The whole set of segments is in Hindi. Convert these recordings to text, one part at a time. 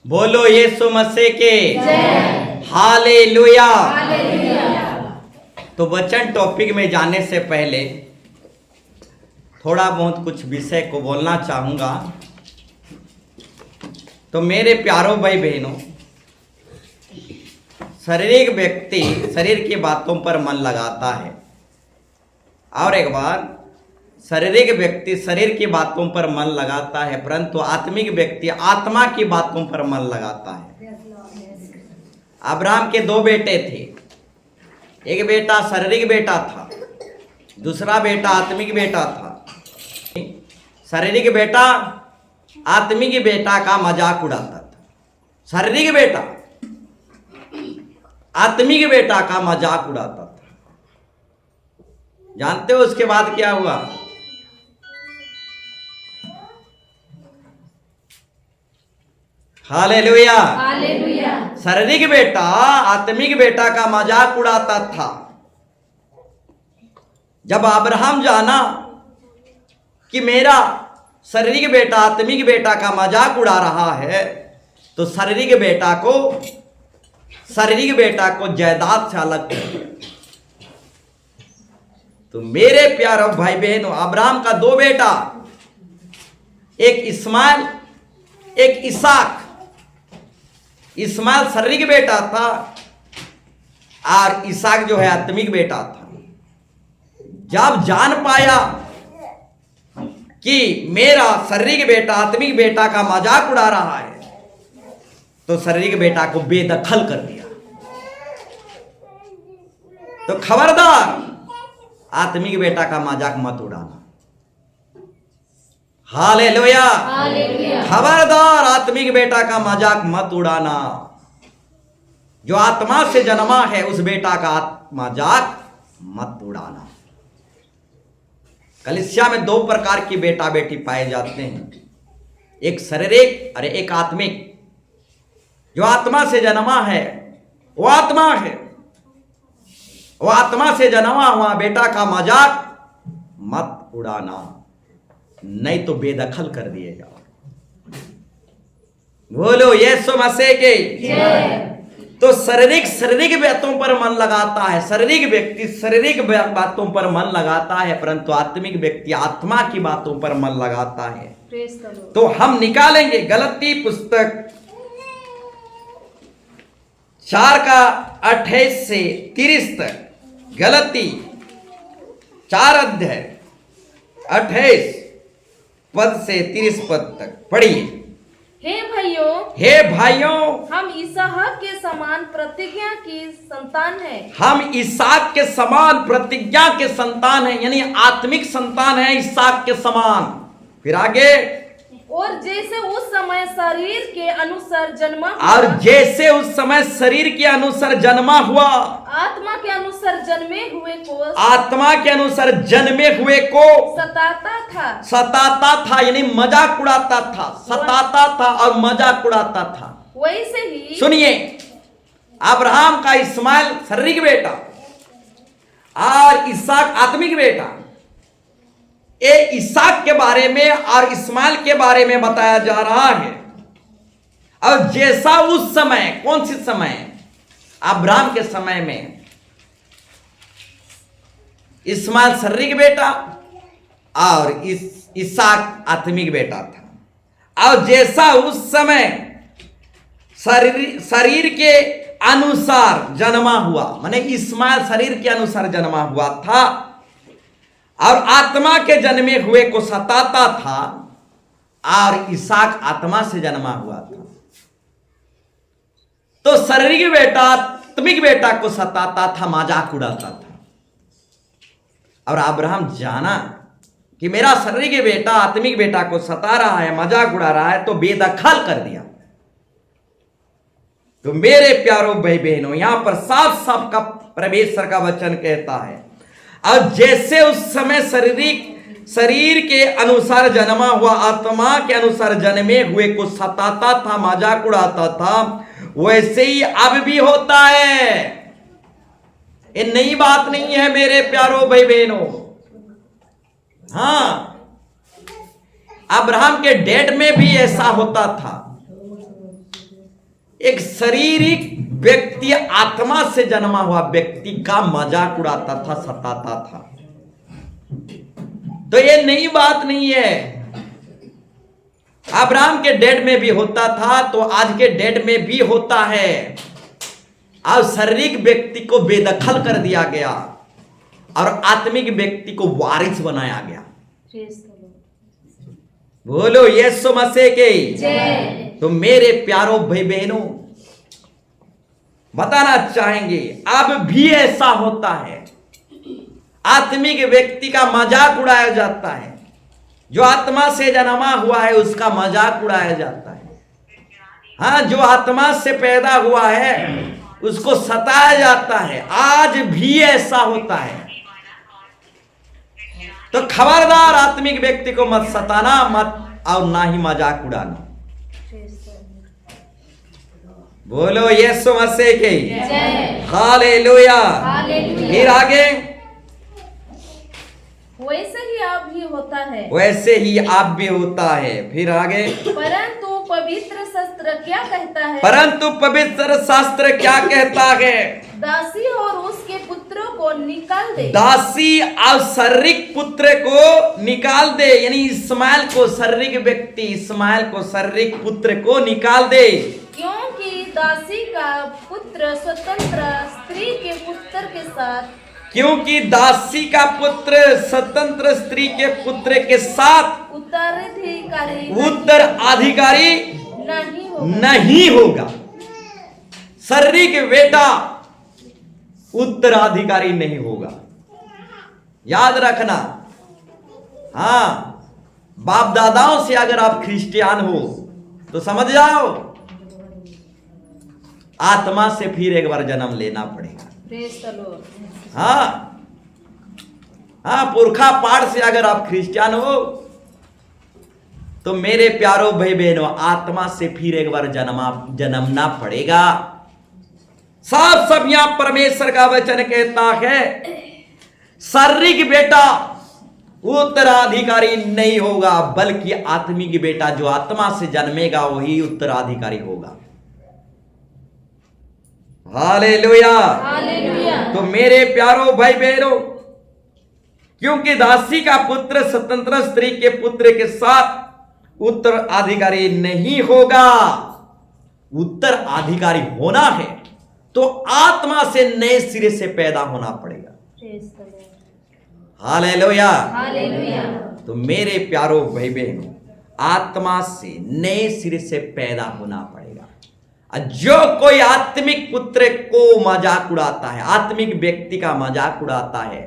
बोलो यीशु मसीह के जय। हालेलुया। हालेलुया। तो वचन टॉपिक में जाने से पहले थोड़ा बहुत कुछ विषय को बोलना चाहूँगा। तो मेरे प्यारों भाई बहनों, शारीरिक व्यक्ति शरीर की बातों पर मन लगाता है, और एक बार शारीरिक व्यक्ति शरीर की बातों पर मन लगाता है, परंतु आत्मिक व्यक्ति आत्मा की बातों पर मन लगाता है। अब्राहम के दो बेटे थे, एक बेटा शारीरिक बेटा था, दूसरा बेटा आत्मिक बेटा था। शारीरिक बेटा आत्मिक बेटा का मजाक उड़ाता था, शारीरिक बेटा आत्मिक बेटा का मजाक उड़ाता था। जानते हो उसके बाद क्या हुआ? हालेलुया। हालेलुया। शारीरिक बेटा आत्मिक बेटा का मजाक उड़ाता था। जब अब्राहम जाना कि मेरा शारीरिक बेटा आत्मिक बेटा का मजाक उड़ा रहा है, तो शारीरिक बेटा को जायदाद से अलग कर दिया। तो मेरे प्यारे भाई बहनों, अब्राहम का दो बेटा, एक इस्माइल एक इसाक। इस्माइल शारीरिक बेटा था और इसाक जो है आत्मिक बेटा था। जब जान पाया कि मेरा शारीरिक बेटा आत्मिक बेटा का मजाक उड़ा रहा है, तो शारीरिक बेटा को बेदखल कर दिया। तो खबरदार, आत्मिक बेटा का मजाक मत उड़ाना। हालेलुया। हालेलुया। खबरदार, आत्मिक बेटा का मजाक मत उड़ाना। जो आत्मा से जन्मा है उस बेटा का मजाक मत उड़ाना। कलीसिया में दो प्रकार की बेटा बेटी पाए जाते हैं, एक शारीरिक और एक आत्मिक। जो आत्मा से जन्मा है वो आत्मा है, वो आत्मा से जन्मा हुआ बेटा का मजाक मत उड़ाना, नहीं तो बेदखल कर दिए जाओ। बोलो यीशु मसीह के जय। तो शारीरिक बातों पर मन लगाता है, शारीरिक व्यक्ति शारीरिक बातों पर मन लगाता है, परंतु आत्मिक व्यक्ति आत्मा की बातों पर मन लगाता है। Praise the Lord. तो हम निकालेंगे गलती पुस्तक 4:28 से 30 तक। गलती 4 अध्याय 28 पद से 30 पद तक पढ़िए। हे भाइयों, हम इसहाक के समान प्रतिज्ञा की संतान हैं। हम इसहाक के समान प्रतिज्ञा के संतान हैं, यानी आत्मिक संतान है इसहाक के समान। फिर आगे, और जैसे उस समय शरीर के अनुसार जन्मा और जैसे उस समय शरीर के अनुसार जन्मा हुआ, आत्मा के अनुसार जन्मे हुए को आत्मा के अनुसार जन्मे हुए को सताता था, यानी मजाक उड़ाता था, सताता था और मजाक उड़ाता था। वैसे ही सुनिए, अब्राहम का इस्माइल शारीरिक बेटा और इसहाक आत्मिक बेटा, ये इसहाक के बारे में और इस्माइल के बारे में बताया जा रहा है। और जैसा उस समय, कौन सी समय? अब्राहम के समय में इस्माइल शारीरिक बेटा और इसहाक आत्मिक बेटा था। और जैसा उस समय शरीर के अनुसार जन्मा हुआ, माने इस्माइल शरीर के अनुसार जन्मा हुआ था और आत्मा के जन्मे हुए को सताता था, और इसहाक आत्मा से जन्मा हुआ था। तो शारीरिक बेटा आत्मिक बेटा को सताता था, मजाक उड़ाता था। और अब्राहम जाना कि मेरा शारीरिक बेटा आत्मिक बेटा को सता रहा है, मजाक उड़ा रहा है, तो बेदखल कर दिया। तो मेरे प्यारों भाई बहनों, यहां पर साफ साफ का परमेश्वर का वचन कहता है, और जैसे उस समय शरीर के अनुसार जन्मा हुआ, आत्मा के अनुसार जन्मे हुए को सताता था, मजाक उड़ाता था, वैसे ही अब भी होता है। ये नई बात नहीं है मेरे प्यारों भाई बहनों। हाँ, अब्राहम के डेट में भी ऐसा होता था। एक शारीरिक व्यक्ति आत्मा से जन्मा हुआ व्यक्ति का मजाक उड़ाता था, सताता था। तो ये नई बात नहीं है। अब्राहम के डेट में भी होता था, तो आज के डेट में भी होता है। अब शारीरिक व्यक्ति को बेदखल कर दिया गया और आत्मिक व्यक्ति को वारिस बनाया गया। बोलो यीशु मसीह के जय। तो मेरे प्यारो भाई बहनों, बताना चाहेंगे अब भी ऐसा होता है। आत्मिक व्यक्ति का मजाक उड़ाया जाता है। जो आत्मा से जन्मा हुआ है उसका मजाक उड़ाया जाता है। हाँ, जो आत्मा से पैदा हुआ है उसको सताया जाता है। आज भी ऐसा होता है। तो खबरदार, आत्मिक व्यक्ति को मत सताना, मत और ना ही मजाक उड़ाना। बोलो यीशु मसीह के जय। हालेलुया। फिर आगे, वैसे ही आप भी होता है। वैसे ही आप भी होता है। फिर आगे, परंतु पवित्र शास्त्र क्या कहता है? परंतु पवित्र शास्त्र क्या कहता है? दासी और उसके पुत्रों को निकाल दे। दासी और शारीरिक पुत्र को निकाल दे, यानी इस्माइल को, शारीरिक व्यक्ति इस्माइल को, शारीरिक पुत्र को निकाल दे। क्योंकि दासी का पुत्र स्वतंत्र स्त्री के पुत्र के साथ, क्योंकि दासी का पुत्र स्वतंत्र स्त्री के पुत्र के साथ उत्तराधिकारी नहीं होगा। शारीरिक बेटा उत्तराधिकारी नहीं होगा, याद रखना। हाँ, बाप दादाओं से अगर आप क्रिश्चियन हो तो समझ जाओ, आत्मा से फिर एक बार जन्म लेना पड़ेगा। हाँ हाँ, पुरखा पाठ से अगर आप क्रिश्चियन हो तो मेरे प्यारो भाई बहनों, आत्मा से फिर एक बार जन्मना पड़ेगा। साफ सब यहां परमेश्वर का वचन कहता है, शारीरिक बेटा उत्तराधिकारी नहीं होगा, बल्कि आत्मिक बेटा जो आत्मा से जन्मेगा वही उत्तराधिकारी होगा। हालेलुया। तो मेरे प्यारो भाई बहनों, क्योंकि दासी का पुत्र स्वतंत्र स्त्री के पुत्र के साथ उत्तराधिकारी नहीं होगा। उत्तराधिकारी होना है तो आत्मा से नए सिरे से पैदा होना पड़ेगा। हालेलुया। तो मेरे प्यारो भाई बहनों, आत्मा से नए सिरे से पैदा होना पड़ेगा। जो कोई आत्मिक पुत्र को मजाक उड़ाता है, आत्मिक व्यक्ति का मजाक उड़ाता है,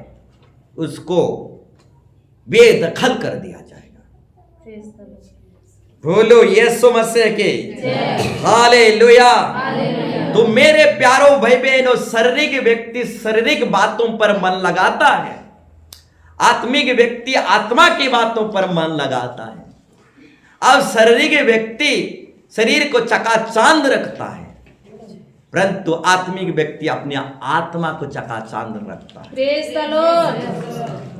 उसको बेदखल कर दिया जाएगा। बोलो यीशु मसीह के हालेलुया। तो मेरे प्यारो भाई बहनों, शारीरिक व्यक्ति शारीरिक बातों पर मन लगाता है, आत्मिक व्यक्ति आत्मा की बातों पर मन लगाता है। अब शारीरिक व्यक्ति शरीर को चकाचांद रखता है, परंतु आत्मिक व्यक्ति अपने आत्मा को चकाचांद रखता है। Praise the Lord.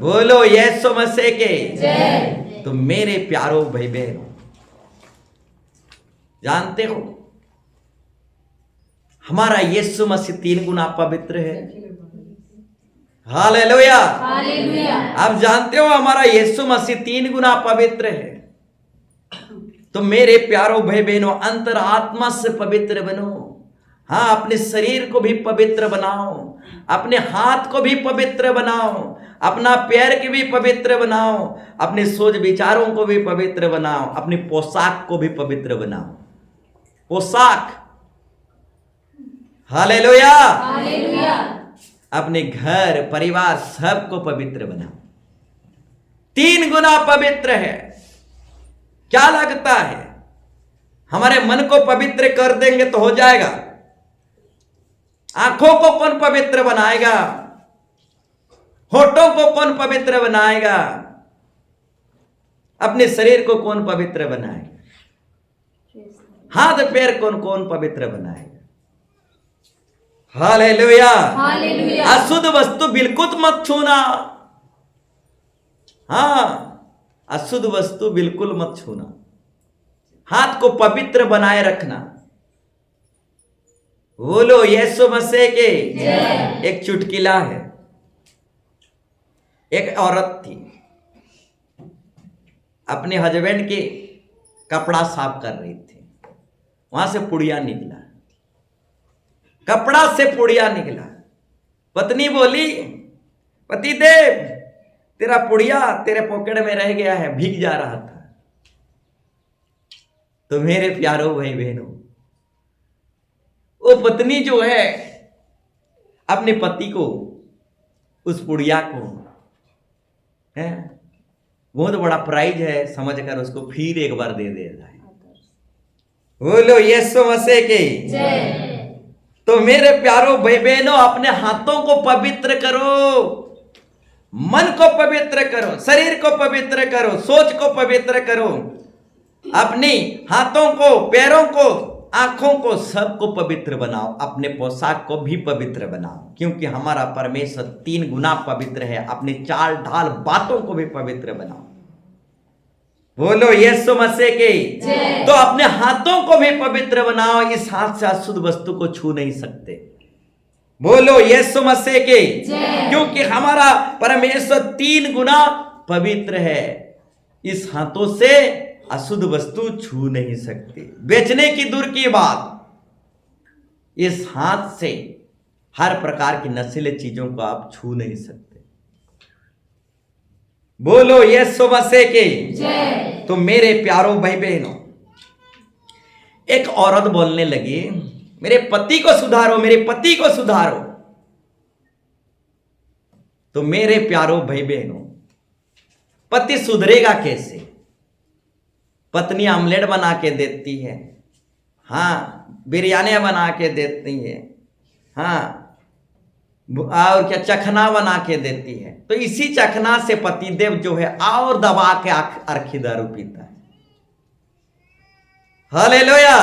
बोलो यीशु मसीह के जय। तो मेरे प्यारो भाई बहनों, जानते हो हमारा यीशु मसीह 3 गुना पवित्र है। हालेलुया। हालेलुया। आप जानते हो हमारा यीशु मसीह 3 गुना पवित्र है। तो मेरे प्यारो भाई बहनों, अंतर आत्मा से पवित्र बनो। हाँ, अपने शरीर को भी पवित्र बनाओ, अपने हाथ को भी पवित्र बनाओ, अपना पैर के भी पवित्र बनाओ, अपने सोच विचारों को भी पवित्र बनाओ, अपनी पोशाक को भी पवित्र बनाओ। पोशाक, हालेलुया, हालेलुया। अपने घर परिवार सबको पवित्र बनाओ। 3 गुना पवित्र है। क्या लगता है हमारे मन को पवित्र कर देंगे तो हो जाएगा? आंखों को कौन पवित्र बनाएगा? होठों को कौन पवित्र बनाएगा? अपने शरीर को कौन पवित्र बनाएगा? हाथ पैर कौन कौन पवित्र बनाएगा? हालेलुया। हालेलुया। अशुद्ध वस्तु बिल्कुल मत छूना। हाँ, अशुद्ध वस्तु बिल्कुल मत छूना। हाथ को पवित्र बनाए रखना। बोलो यीशु मसीह के। एक चुटकिला है। एक औरत थी, अपने हस्बैंड के कपड़ा साफ कर रही थी, वहां से पुड़िया निकला, कपड़ा से पुड़िया निकला। पत्नी बोली, पति देव तेरा पुड़िया तेरे पॉकेट में रह गया है, भीग जा रहा था। तो मेरे प्यारो भाई बहनों, वो पत्नी जो है अपने पति को उस पुड़िया को है बहुत बड़ा प्राइज है समझकर उसको फिर एक बार दे देता है। बोलो यीशु मसीह के। तो मेरे प्यारो भाई बहनों, अपने हाथों को पवित्र करो, मन को पवित्र करो, शरीर को पवित्र करो, सोच को पवित्र करो, अपनी हाथों को, पैरों को, आंखों को, सबको पवित्र बनाओ, अपने पोशाक को भी पवित्र बनाओ, क्योंकि हमारा परमेश्वर 3 गुना पवित्र है। अपने चाल ढाल बातों को भी पवित्र बनाओ। बोलो यीशु मसीह के। तो अपने हाथों को भी पवित्र बनाओ, इस हाथ से अशुद्ध वस्तु को छू नहीं सकते। बोलो यीशु मसीह के। क्योंकि हमारा परमेश्वर 3 गुना पवित्र है, इस हाथों से अशुद्ध वस्तु छू नहीं सकते। बेचने की दूर की बात, इस हाथ से हर प्रकार की नशीले चीजों को आप छू नहीं सकते। बोलो यीशु मसीह के। तो मेरे प्यारो भाई बहनों, एक औरत बोलने लगी, मेरे पति को सुधारो, मेरे पति को सुधारो। तो मेरे प्यारो भाई बहनों, पति सुधरेगा कैसे? पत्नी आमलेट बना के देती है, हाँ, बिरयानी बना के देती है, हाँ, और क्या चखना बना के देती है। तो इसी चखना से पतिदेव जो है और दबा के अरखी दारू पीता है। हालेलुया।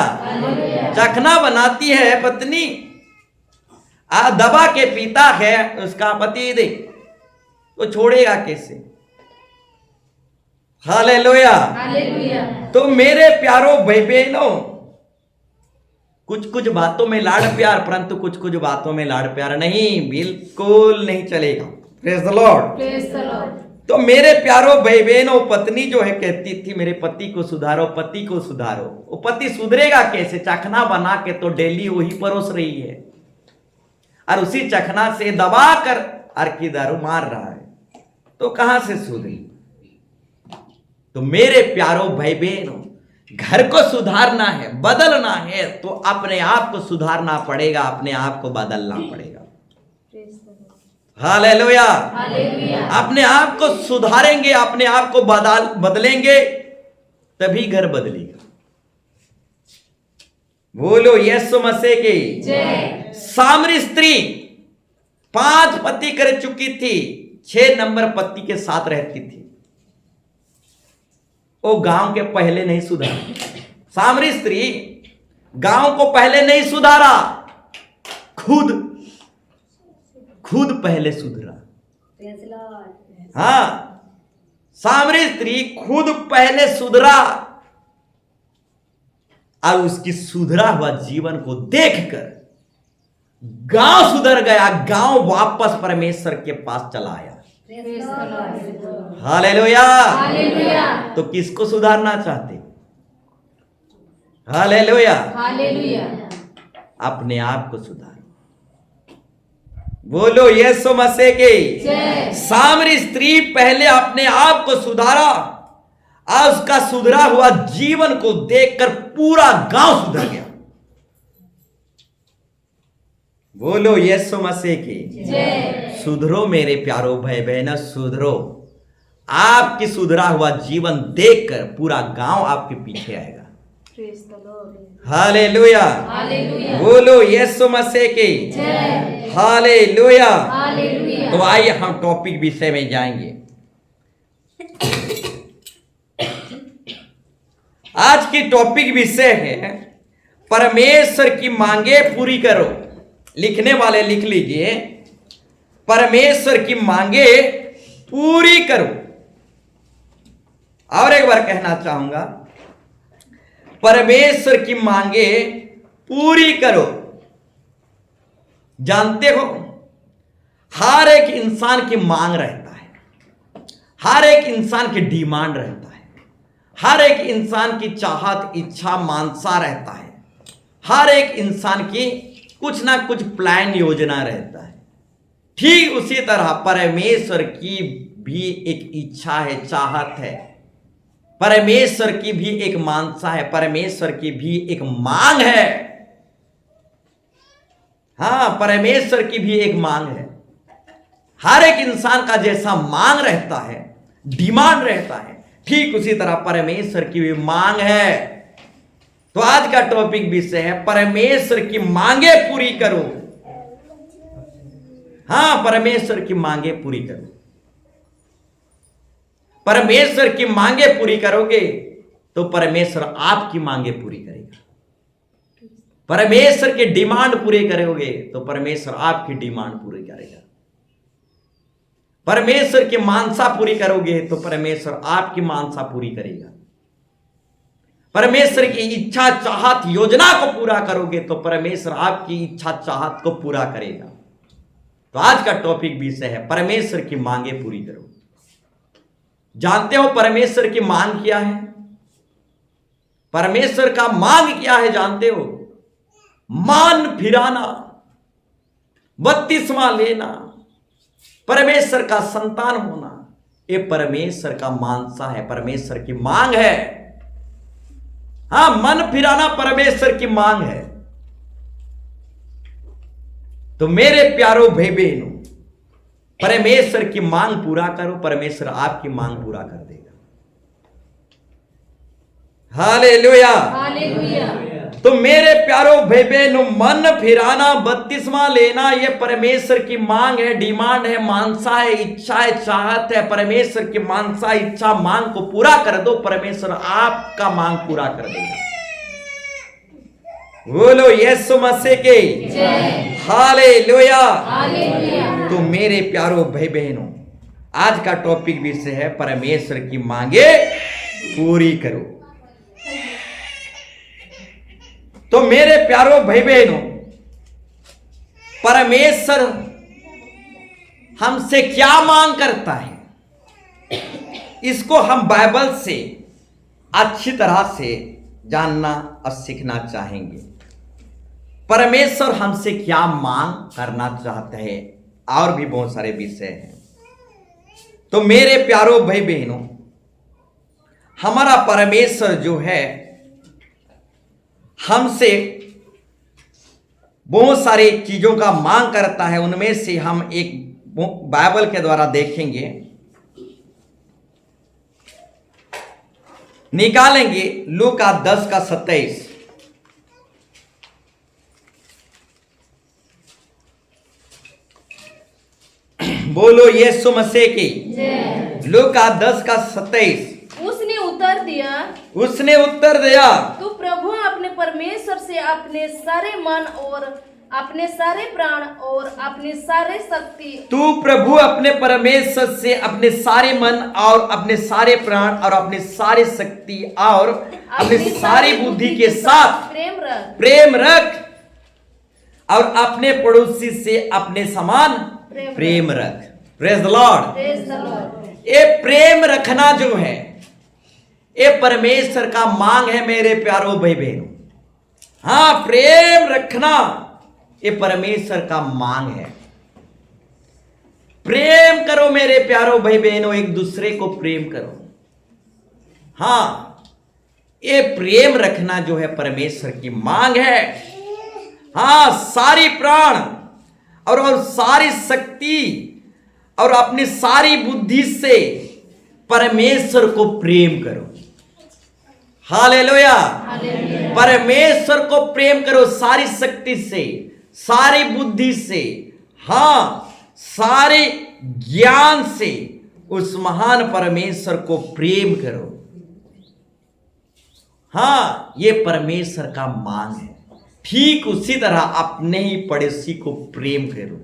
चखना बनाती है पत्नी, दबा के पीता है उसका पतिदेव, तो छोड़ेगा कैसे? हालेलुया। तो मेरे प्यारो भाई बहनों, कुछ कुछ बातों में लाड़ प्यार, परंतु कुछ कुछ बातों में लाड़ प्यार नहीं, बिल्कुल नहीं चलेगा। Praise the Lord. तो मेरे प्यारो भाई बहनों, पत्नी जो है कहती थी मेरे पति को सुधारो, पति को सुधारो। वो पति सुधरेगा कैसे? चखना बना के तो डेली वही परोस रही है, और उसी चखना से दबा कर अरकी दारू मार रहा है, तो कहां से सुधरी? तो मेरे प्यारो भाई बहनों, घर को सुधारना है, बदलना है, तो अपने आप को सुधारना पड़ेगा, अपने आप को बदलना पड़ेगा। हालेलुया। अपने आप को सुधारेंगे, अपने आप को बदलेंगे, तभी घर बदलेगा। बोलो यीशु मसीह की। सामरी स्त्री 5 पति कर चुकी थी, 6 नंबर पति के साथ रहती थी। वो गांव के पहले नहीं सुधारा। सामरी स्त्री गांव को पहले नहीं सुधारा, खुद पहले सुधरा। हाँ, सामरी स्त्री खुद पहले सुधरा, और उसकी सुधरा हुआ जीवन को देखकर गांव सुधर गया, गांव वापस परमेश्वर के पास चला आया। हालेलुया। तो किसको सुधारना चाहते? हालेलुया। अपने आप को सुधार। बोलो यीशु मसीह के। सामरी स्त्री पहले अपने आप को सुधारा, और उसका सुधरा हुआ जीवन को देखकर पूरा गांव सुधर गया। बोलो यीशु मसीह की। सुधरो मेरे प्यारो भाई बहन, सुधरो। आपकी सुधरा हुआ जीवन देखकर पूरा गांव आपके पीछे आएगा। हालेलुया। बोलो यीशु मसीह की। हालेलुया। तो आइए हम टॉपिक विषय में जाएंगे। आज की टॉपिक विषय है परमेश्वर की मांगे पूरी करो। लिखने वाले लिख लीजिए, परमेश्वर की मांगे पूरी करो। और एक बार कहना चाहूंगा, परमेश्वर की मांगे पूरी करो। जानते हो, हर एक इंसान की मांग रहता है, हर एक इंसान की डिमांड रहता है, हर एक इंसान की चाहत, इच्छा, मानसा रहता है, हर एक इंसान की कुछ ना कुछ प्लान, योजना रहता है। ठीक उसी तरह परमेश्वर की भी एक इच्छा है, चाहत है, परमेश्वर की भी एक मानसा है, परमेश्वर की भी एक मांग है। हाँ, परमेश्वर की भी एक मांग है। हर एक इंसान का जैसा मांग रहता है, डिमांड रहता है, ठीक उसी तरह परमेश्वर की भी मांग है। तो आज का टॉपिक विषय है परमेश्वर की मांगे पूरी करो। हाँ, परमेश्वर की मांगे पूरी करो। परमेश्वर की मांगे पूरी करोगे तो परमेश्वर आपकी मांगे पूरी करेगा। परमेश्वर की डिमांड पूरी करोगे तो परमेश्वर आपकी डिमांड पूरी करेगा। परमेश्वर की मानसा पूरी करोगे तो परमेश्वर आपकी मानसा पूरी करेगा। परमेश्वर की इच्छा, चाहत, योजना को पूरा करोगे तो परमेश्वर आपकी इच्छा, चाहत को पूरा करेगा। तो आज का टॉपिक विषय है परमेश्वर की मांगे पूरी करो। जानते हो परमेश्वर की मांग क्या है? परमेश्वर का मांग क्या है जानते हो? मन फिराना, बपतिस्मा लेना, परमेश्वर का संतान होना, ये परमेश्वर का मानसा है, परमेश्वर की मांग है। हाँ, मन फिराना परमेश्वर की मांग है। तो मेरे प्यारो भाई बहनों, परमेश्वर की मांग पूरा करो, परमेश्वर आपकी मांग पूरा कर देगा। Hallelujah, hallelujah. तो मेरे प्यारो भाई बहनों, मन फिराना, बपतिस्मा लेना, ये परमेश्वर की मांग है, डिमांड है, मानसा है, इच्छा है, चाहत है। परमेश्वर की मानसा, इच्छा, मांग को पूरा कर दो, परमेश्वर आपका मांग पूरा कर देगा। बोलो यीशु मसीह के जय। हालेलुया। हालेलुया। तो मेरे प्यारो भाई बहनों, आज का टॉपिक विषय है परमेश्वर की मांगे पूरी करो। तो मेरे प्यारो भाई बहनों, परमेश्वर हमसे क्या मांग करता है, इसको हम बाइबल से अच्छी तरह से जानना और सीखना चाहेंगे। परमेश्वर हमसे क्या मांग करना चाहते हैं, और भी बहुत सारे विषय हैं। तो मेरे प्यारो भाई बहनों, हमारा परमेश्वर जो है हमसे बहुत सारी चीजों का मांग करता है। उनमें से हम एक बाइबल के द्वारा देखेंगे, निकालेंगे। लूका 10:27। बोलो यीशु मसीह की जय। लूका 10:27। उसने उत्तर दिया, उसने उत्तर दिया, तू प्रभु अपने परमेश्वर से अपने सारे मन और अपने सारे प्राण और अपने सारे शक्ति, तू प्रभु अपने परमेश्वर से अपने सारे मन और अपने सारे प्राण और अपने सारे शक्ति और अपने सारी बुद्धि के साथ प्रेम रख और अपने पड़ोसी से अपने समान प्रेम रख। Praise the Lord. ये प्रेम रखना जो है, ये परमेश्वर का मांग है मेरे प्यारो भाई बहनों। हाँ, प्रेम रखना ये परमेश्वर का मांग है। प्रेम करो मेरे प्यारो भाई बहनों, एक दूसरे को प्रेम करो। हाँ, ये प्रेम रखना जो है परमेश्वर की मांग है। हाँ, सारी प्राण और सारी शक्ति और अपनी सारी बुद्धि से परमेश्वर को प्रेम करो। हालेलुया। परमेश्वर को प्रेम करो सारी शक्ति से, सारी बुद्धि से, हाँ, सारे ज्ञान से उस महान परमेश्वर को प्रेम करो। हाँ, ये परमेश्वर का मांग है। ठीक उसी तरह अपने ही पड़ोसी को प्रेम करो।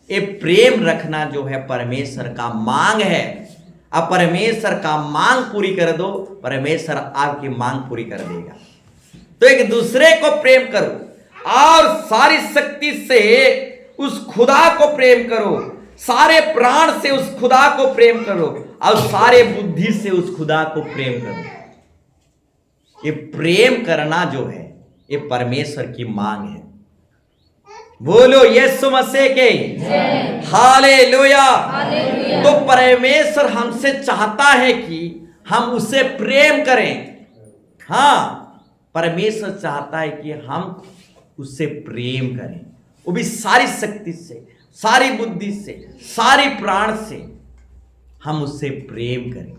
ये प्रेम रखना जो है परमेश्वर का मांग है। अब परमेश्वर का मांग पूरी कर दो, परमेश्वर आपकी मांग पूरी कर देगा। तो एक दूसरे को प्रेम करो और सारी शक्ति से उस खुदा को प्रेम करो, सारे प्राण से उस खुदा को प्रेम करो और सारे बुद्धि से उस खुदा को प्रेम करो। ये प्रेम करना जो है ये परमेश्वर की मांग है। बोलो यीशु मसीह के हालेलुया। तो परमेश्वर हमसे चाहता है कि हम उसे प्रेम करें। हाँ, परमेश्वर चाहता है कि हम उससे प्रेम करें, वो भी सारी शक्ति से, सारी बुद्धि से, सारी प्राण से हम उससे प्रेम करें।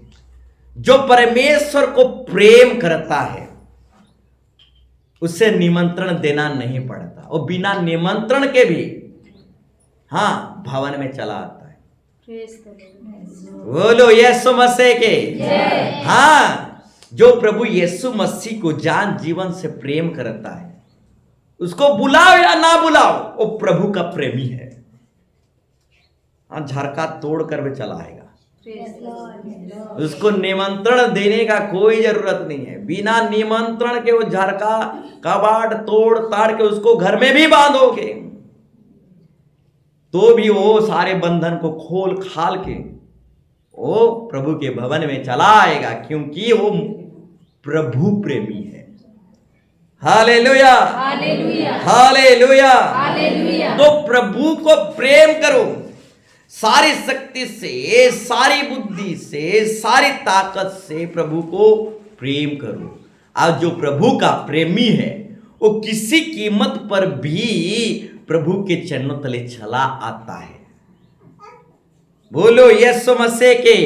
जो परमेश्वर को प्रेम करता है उसे निमंत्रण देना नहीं पड़ता, वो बिना निमंत्रण के भी हाँ भवन में चला आता है। बोलो यीशु मसीह के हाँ। जो प्रभु यीशु मसीह को जान जीवन से प्रेम करता है, उसको बुलाओ या ना बुलाओ, वो प्रभु का प्रेमी है। हाँ, झरका तोड़ कर भी चला आएगा, उसको निमंत्रण देने का कोई जरूरत नहीं है। बिना निमंत्रण के वो झरका कबाड़ तोड़ ताड़ के उसको घर में भी बांधोगे तो भी वो सारे बंधन को खोल खाल के वो प्रभु के भवन में चला आएगा, क्योंकि वो प्रभु प्रेमी है। Hallelujah hallelujah hallelujah. हालेलुया। तो प्रभु को प्रेम करो, सारी शक्ति से, सारी बुद्धि से, सारी ताकत से प्रभु को प्रेम करो। और जो प्रभु का प्रेमी है वो किसी कीमत पर भी प्रभु के चरणों तले चला आता है। बोलो यीशु मसीह के।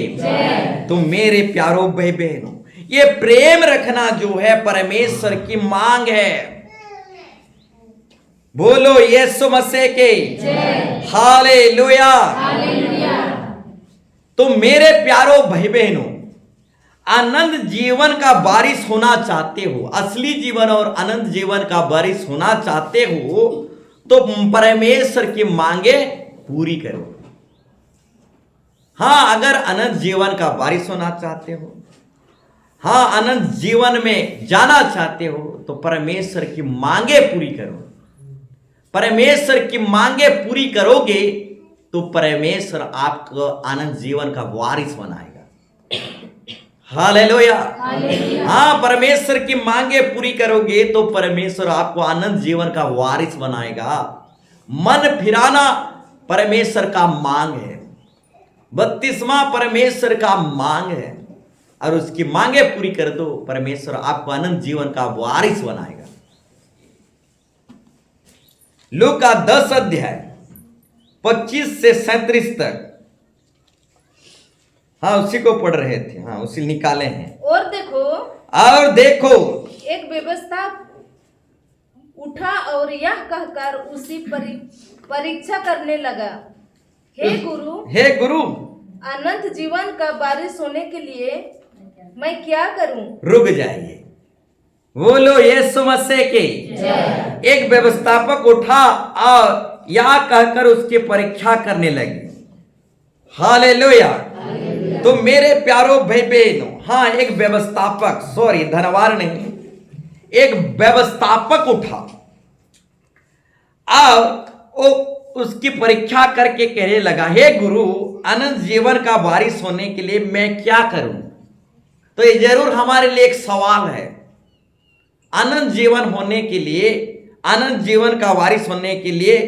तो मेरे प्यारो भाई बहनों, ये प्रेम रखना जो है परमेश्वर की मांग है। बोलो यीशु मसीह के हालेलुया। तो मेरे प्यारो भाई बहनों, आनंद जीवन का बारिश होना चाहते हो, असली जीवन और आनंद जीवन का बारिश होना चाहते हो तो परमेश्वर की मांगे पूरी करो। हाँ, अगर अनंत जीवन का बारिश होना चाहते हो, हाँ अनंत जीवन में जाना चाहते हो तो परमेश्वर की मांगे पूरी करो। परमेश्वर की मांगे पूरी करोगे तो परमेश्वर आपको आनंद जीवन का वारिस बनाएगा। हालेलुया। हाँ, परमेश्वर की मांगे पूरी करोगे तो परमेश्वर आपको आनंद जीवन का वारिस बनाएगा। मन फिराना परमेश्वर का मांग है, बत्तीसवां परमेश्वर का मांग है, और उसकी मांगे पूरी कर दो, परमेश्वर आपको अनंत जीवन का वारिस बनाएगा। लूका 10 अध्याय 25 से 37 तक, हाँ उसी को पढ़ रहे थे, हाँ उसी निकाले हैं। और देखो एक व्यवस्था उठा और यह कहकर उसी परीक्षा करने लगा, हे गुरु अनंत जीवन का वारिस होने के लिए मैं क्या करूं? रुक जाइए। बोलो यीशु मसीह के। एक व्यवस्थापक उठा और यह कहकर उसकी परीक्षा करने लगे। हालेलुया। तो मेरे प्यारो भाई बहनों, हाँ एक व्यवस्थापक, सॉरी धनवार नहीं, एक व्यवस्थापक उठा और वो उसकी परीक्षा करके कहने लगा, हे गुरु अनंत जीवन का वारिस होने के लिए मैं क्या करूं? तो ये जरूर हमारे लिए एक सवाल है। अनंत जीवन होने के लिए, अनंत जीवन का वारिस होने के लिए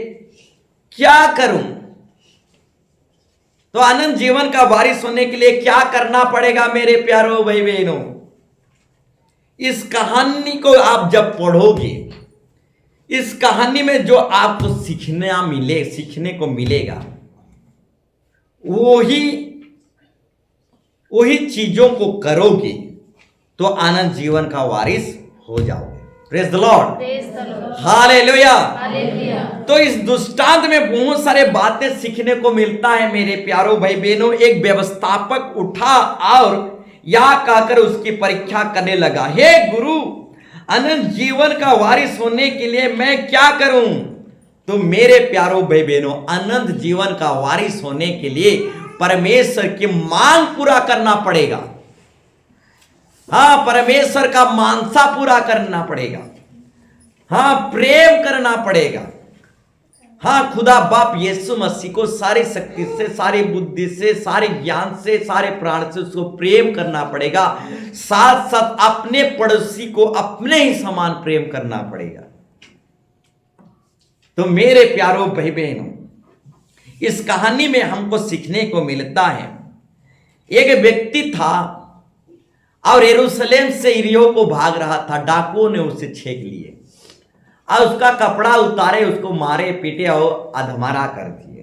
क्या करूं? तो अनंत जीवन का वारिस होने के लिए क्या करना पड़ेगा मेरे प्यारो भाई बहनों? इस कहानी को आप जब पढ़ोगे, इस कहानी में जो आपको सीखने को मिलेगा वही चीजों को करोगे तो आनंद जीवन का वारिस हो जाओगे। Praise the Lord, hallelujah. तो इस दृष्टांत में बहुत सारे बातें सीखने को मिलता है मेरे प्यारो भाई बहनों। एक व्यवस्थापक उठा और या कहकर उसकी परीक्षा करने लगा, हे गुरु अनंत जीवन का वारिस होने के लिए मैं क्या करूं? तो मेरे प्यारो भाई बहनों, अनंत जीवन का वारिस होने के लिए परमेश्वर की मांग पूरा करना पड़ेगा। हाँ, परमेश्वर का मानसा पूरा करना पड़ेगा। हाँ, प्रेम करना पड़ेगा। हाँ, खुदा बाप यीशु मसीह को सारी शक्ति से, सारी बुद्धि से, सारे ज्ञान से, सारे प्राण से उसको प्रेम करना पड़ेगा। साथ साथ अपने पड़ोसी को अपने ही समान प्रेम करना पड़ेगा। तो मेरे प्यारों भाई बहनों, इस कहानी में हमको सीखने को मिलता है, एक व्यक्ति था और यरूशलेम से यरीहो को भाग रहा था। डाकुओं ने उसे छेक लिए और उसका कपड़ा उतारे, उसको मारे पीटे और अधमरा कर दिए।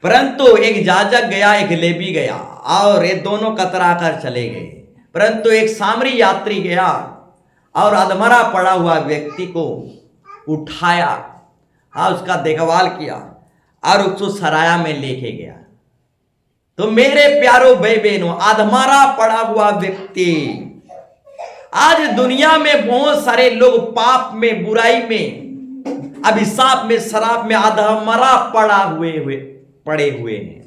परंतु एक याजक गया, एक लेवी गया और ये दोनों कतरा कर चले गए। परंतु एक सामरी यात्री गया और अधमरा पड़ा हुआ व्यक्ति को उठाया और उसका देखभाल किया और उसको सराया में लेके गया। तो मेरे प्यारों भाई बहनों, अधमरा पड़ा हुआ व्यक्ति, आज दुनिया में बहुत सारे लोग पाप में, बुराई में, अभिशाप में, शराब में अधमरा पड़े हुए हैं।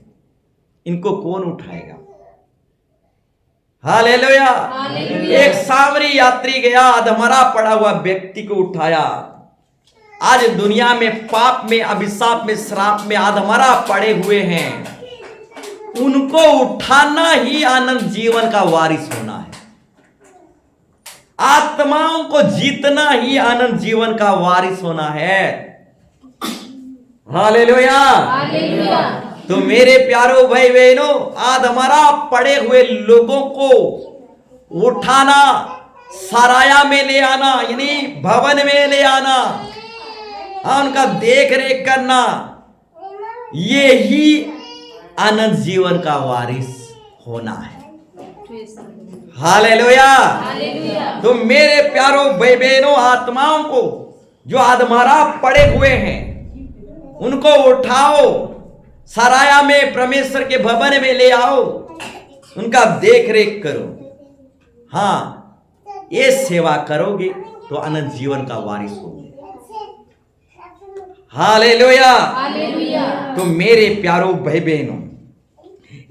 इनको कौन उठाएगा? हालेलुया। एक सामरी यात्री गया, अधमरा पड़ा हुआ व्यक्ति को उठाया। आज दुनिया में पाप में, अभिशाप में, श्राप में अधमरा पड़े हुए हैं, उनको उठाना ही आनंद जीवन का वारिस होना है। आत्माओं को जीतना ही आनंद जीवन का वारिस होना है। हालेलुया। तो मेरे प्यारों भाई बहनों, अधमरा पड़े हुए लोगों को उठाना, सराया में ले आना, यानी भवन में ले आना, उनका देख रेख करना, ये ही अनंत जीवन का वारिस होना है। हालेलुया। तो मेरे प्यारों भाई बहनों, आत्माओं को जो अधमरा पड़े हुए हैं, उनको उठाओ, सराया में, परमेश्वर के भवन में ले आओ, उनका देख रेख करो। हाँ, ये सेवा करोगे तो अनंत जीवन का वारिस होगे। हालेलुया। तो मेरे प्यारों भाई बहनों,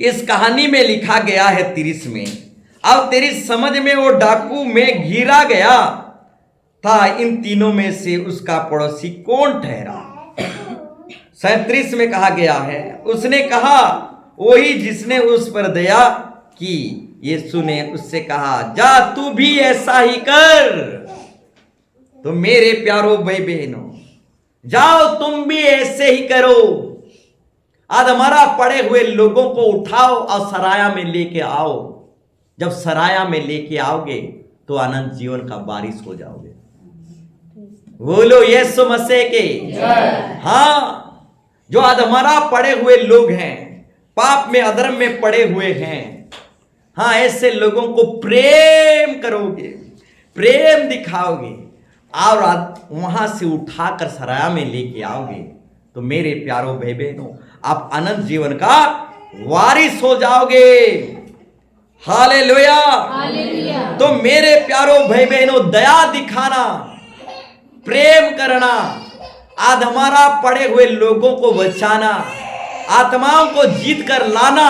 इस कहानी में लिखा गया है 30 में, अब तेरी समझ में वो डाकू में घिरा गया था, इन तीनों में से उसका पड़ोसी कौन ठहरा? 37 में कहा गया है, उसने कहा वही जिसने उस पर दया की। यीशु ने उससे कहा, जा तू भी ऐसा ही कर। तो मेरे प्यारों भाई बहनों, जाओ तुम भी ऐसे ही करो। अधमरा पड़े हुए लोगों को उठाओ और सराया में लेके आओ। जब सराया में लेके आओगे तो अनंत जीवन का वारिस हो जाओगे। बोलो यीशु मसीह के। हाँ, जो अधमरा पड़े हुए लोग हैं, पाप में, अधर्म में पड़े हुए हैं, हाँ, ऐसे लोगों को प्रेम करोगे, प्रेम दिखाओगे और वहां से उठाकर सराया में लेके आओगे, तो मेरे प्यारों भाई बहनों, आप अनंत जीवन का वारिस हो जाओगे। हालेलुया। तो मेरे प्यारों भाई बहनों, दया दिखाना, प्रेम करना, अधमरा पड़े हुए लोगों को बचाना, आत्माओं को जीत कर लाना,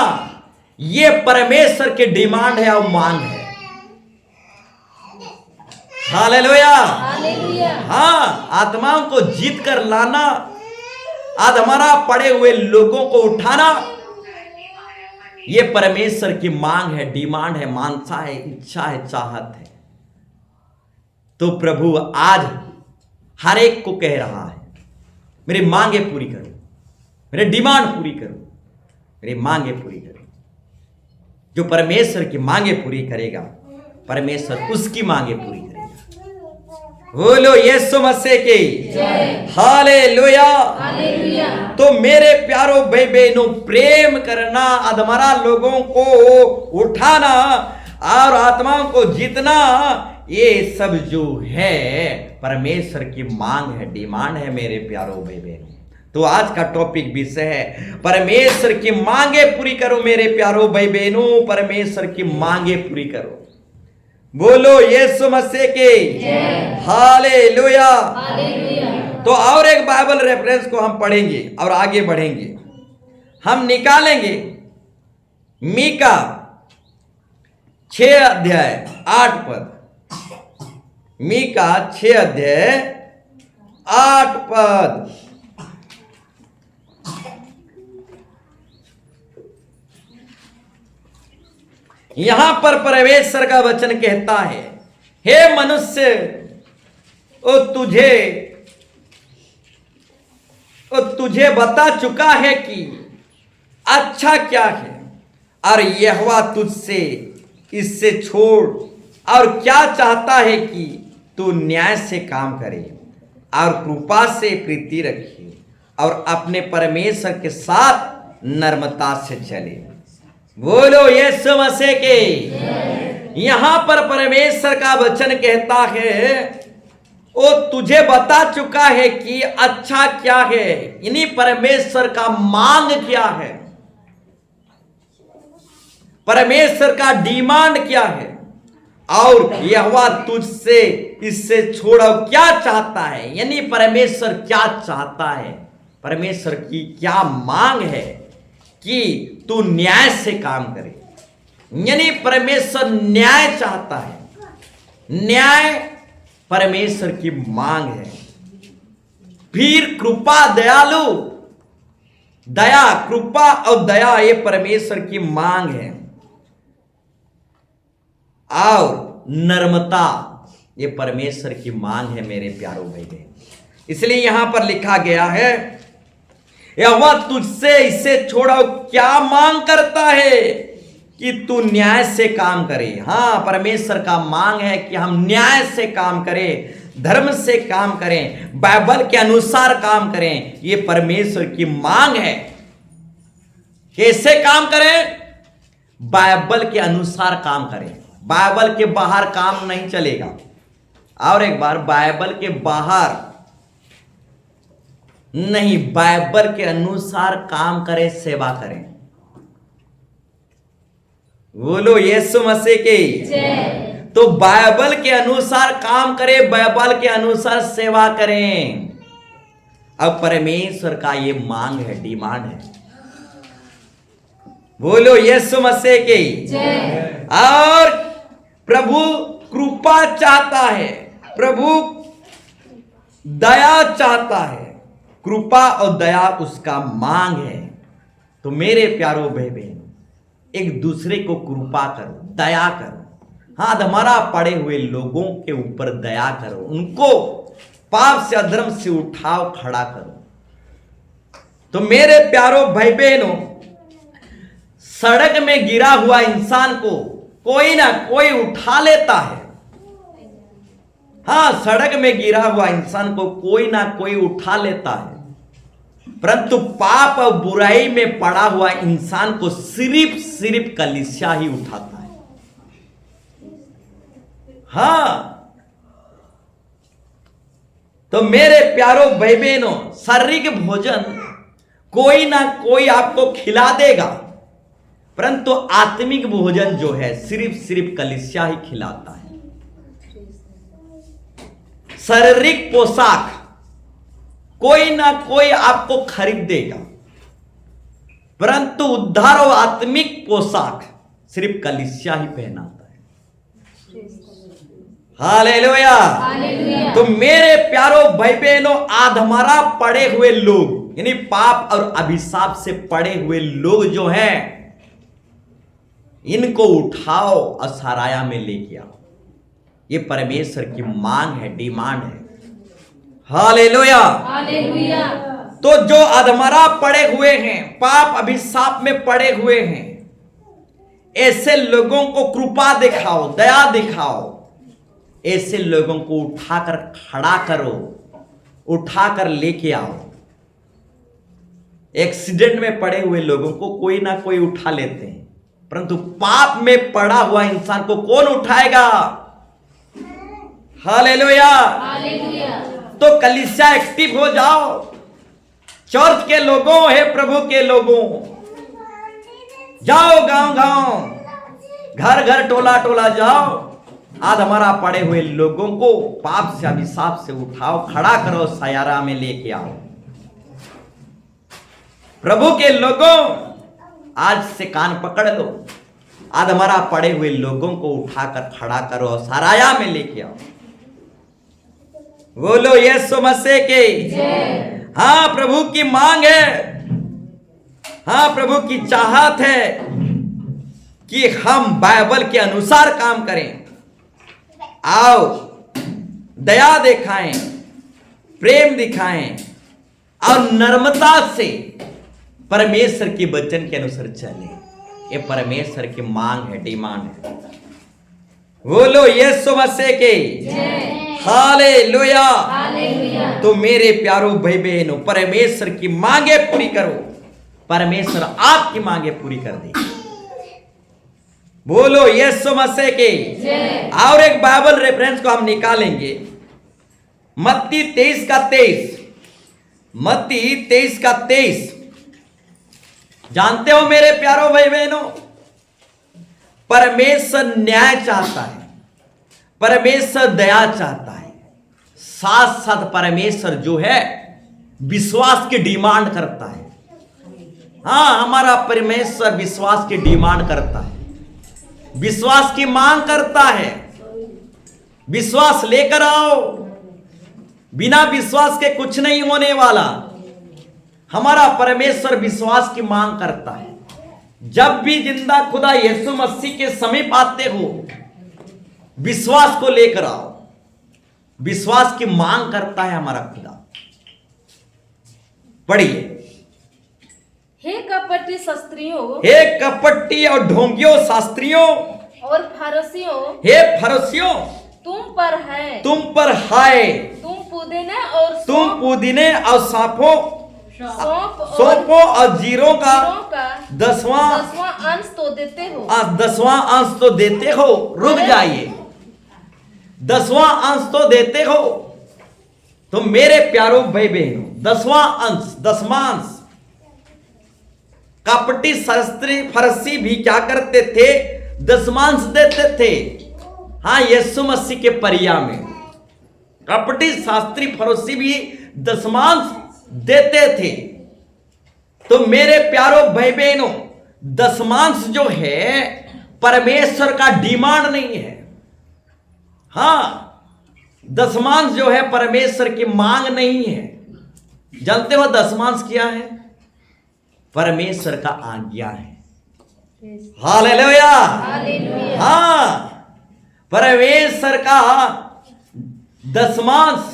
ये परमेश्वर की डिमांड है और मांग है। हालेलुया। हाँ, आत्माओं को जीत कर लाना, अधमरा पड़े हुए लोगों को उठाना, ये परमेश्वर की मांग है, डिमांड है, मानसा है, इच्छा है, चाहत है। तो प्रभु आज हर एक को कह रहा है, मेरी मांगे पूरी करो, मेरे डिमांड पूरी करो, मेरी मांगे पूरी करो। जो परमेश्वर की मांगे पूरी करेगा, परमेश्वर उसकी मांगे पूरी करेगा। बोलो यीशु मसीह की जय। हालेलुया। तो मेरे प्यारों भाई बहनों, प्रेम करना, अधमरा लोगों को उठाना और आत्माओं को जीतना, ये सब जो है परमेश्वर की मांग है, डिमांड है मेरे प्यारों भाई बहनों। तो आज का टॉपिक विषय है, परमेश्वर की मांगे पूरी करो मेरे प्यारों भाई बहनों, परमेश्वर की मांगे पूरी करो। बोलो यीशु मसीह के हालेलुया। तो और एक बाइबल रेफरेंस को हम पढ़ेंगे और आगे बढ़ेंगे। हम निकालेंगे मीका 6 अध्याय 8 पद। मीका 6 अध्याय 8 पद। यहां पर परमेश्वर का वचन कहता है, हे मनुष्य, तुझे बता चुका है कि अच्छा क्या है, और यहोवा तुझसे इससे छोड़ और क्या चाहता है कि तू न्याय से काम करे और कृपा से प्रीति रखे और अपने परमेश्वर के साथ नम्रता से चले। बोलो यीशु मसीह के। यहां पर परमेश्वर का वचन कहता है, वो तुझे बता चुका है कि अच्छा क्या है, यानी परमेश्वर का मांग क्या है, परमेश्वर का डिमांड क्या है, और यहोवा तुझसे इससे छोड़ो क्या चाहता है, यानी परमेश्वर क्या चाहता है, परमेश्वर की क्या मांग है कि तू न्याय से काम करे, यानी परमेश्वर न्याय चाहता है। न्याय परमेश्वर की मांग है। फिर कृपा, दयालु, दया, कृपा और दया ये परमेश्वर की मांग है, और नम्रता ये परमेश्वर की मांग है मेरे प्यारो भाई बहन। इसलिए यहां पर लिखा गया है, यहोवा तुझसे इससे छोड़ो क्या मांग करता है कि तू न्याय से काम करे। हाँ, परमेश्वर का मांग है कि हम न्याय से काम करें, धर्म से काम करें, बाइबल के अनुसार काम करें। ये परमेश्वर की मांग है। कैसे काम करें? बाइबल के अनुसार काम करें। बाइबल के बाहर काम नहीं चलेगा। और एक बार, बाइबल के बाहर नहीं, बाइबल के अनुसार काम करें, सेवा करें। बोलो यीशु मसीह की। तो बाइबल के अनुसार काम करें, बाइबल के अनुसार सेवा करें। अब परमेश्वर का ये मांग है, डिमांड है। बोलो यीशु मसीह की। और प्रभु कृपा चाहता है, प्रभु दया चाहता है। कृपा और दया उसका मांग है। तो मेरे प्यारो भाई बहन, एक दूसरे को कृपा करो, दया करो। हाथ हमारा पड़े हुए लोगों के ऊपर दया करो, उनको पाप से, अधर्म से उठाओ, खड़ा करो। तो मेरे प्यारो भाई बहनों, सड़क में गिरा हुआ इंसान को कोई ना कोई उठा लेता है। हाँ, सड़क में गिरा हुआ इंसान को कोई ना कोई उठा लेता है, परंतु पाप और बुराई में पड़ा हुआ इंसान को सिर्फ कलीसिया ही उठाता है। हाँ, तो मेरे प्यारो भाई बहनों, शारीरिक भोजन कोई ना कोई आपको खिला देगा, परंतु आत्मिक भोजन जो है सिर्फ कलीसिया ही खिलाता है। शारीरिक पोशाक कोई ना कोई आपको खरीद देगा, परंतु उद्धार और आत्मिक पोशाक सिर्फ कलीसिया ही पहनाता है। हालेलुया। तो मेरे प्यारो भाई बहनों, आधमरा पड़े हुए लोग, यानी पाप और अभिशाप से पड़े हुए लोग जो हैं, इनको उठाओ और सराया में लेके आओ। ये परमेश्वर की मांग है, डिमांड है। हालेलुया। तो जो अधमरा पड़े हुए हैं, पाप अभिशाप में पड़े हुए हैं, ऐसे लोगों को कृपा दिखाओ, दया दिखाओ। ऐसे लोगों को उठाकर खड़ा करो, उठाकर लेके आओ। एक्सीडेंट में पड़े हुए लोगों को कोई ना कोई उठा लेते हैं, परंतु पाप में पड़ा हुआ इंसान को कौन उठाएगा? हालेलुया। तो कलीसिया एक्टिव हो जाओ। चर्च के लोगों, हे प्रभु के लोगों, जाओ गांव गांव, घर घर, टोला टोला जाओ। आज हमारा पड़े हुए लोगों को पाप से, अभिशाप से उठाओ, खड़ा करो, सयारा में लेके आओ। प्रभु के लोगों, आज से कान पकड़ लो। आज हमारा पड़े हुए लोगों को उठाकर खड़ा करो और सराया में लेके आओ। बोलो यीशु मसीह के। हाँ, प्रभु की मांग है। हाँ, प्रभु की चाहत है। कि हम बाइबल के अनुसार काम करें। आओ दया दिखाएं, प्रेम दिखाएं और नम्रता से परमेश्वर के वचन के अनुसार चलें। ये परमेश्वर की मांग है, डिमांड है। बोलो यीशु मसीह के हालेलुया। तो मेरे प्यारो भाई बहनों, परमेश्वर की मांगे पूरी करो, परमेश्वर आपकी मांगे पूरी कर दे। बोलो यीशु मसीह के। और एक बाइबल रेफरेंस को हम निकालेंगे, मत्ती 23 का 23। मत्ती 23 का 23। जानते हो मेरे प्यारो भाई बहनों, परमेश्वर न्याय चाहता है, परमेश्वर दया चाहता है, साथ साथ परमेश्वर जो है विश्वास की डिमांड करता है। हाँ, हमारा परमेश्वर विश्वास की डिमांड करता है, विश्वास की मांग करता है। विश्वास लेकर आओ, बिना विश्वास के कुछ नहीं होने वाला। हमारा परमेश्वर विश्वास की मांग करता है। जब भी जिंदा खुदा यीशु मसीह के समीप आते हो, विश्वास को लेकर आओ। विश्वास की मांग करता है हमारा खुदा। पढ़िए। हे कपटी शास्त्रियों, हे कपटी और ढोंगियों शास्त्रियों और फरीसियों, हे फरीसियों, तुम पर है, तुम पर हाय, तुम पुदीने और सौंपों और जीरों का दसवां अंश तो देते हो। 10वां अंश तो देते हो। रुक जाइए, 10वां अंश तो देते हो। तो मेरे प्यारो भाई बहनों, 10वां अंश, 10वां अंश। कपटी शास्त्री फरीसी भी क्या करते थे? 10वां अंश देते थे। हाँ, यीशु मसीह के परिया में कपटी शास्त्री फरीसी भी 10वां अंश देते थे। तो मेरे प्यारो भाई बहनों, 10वां अंश जो है परमेश्वर का डिमांड नहीं है। हाँ, 10वां अंश जो है परमेश्वर की मांग नहीं है। जानते हो 10वां अंश क्या है? परमेश्वर का आज्ञा है। हालेलुया। हाँ, परमेश्वर का 10वां अंश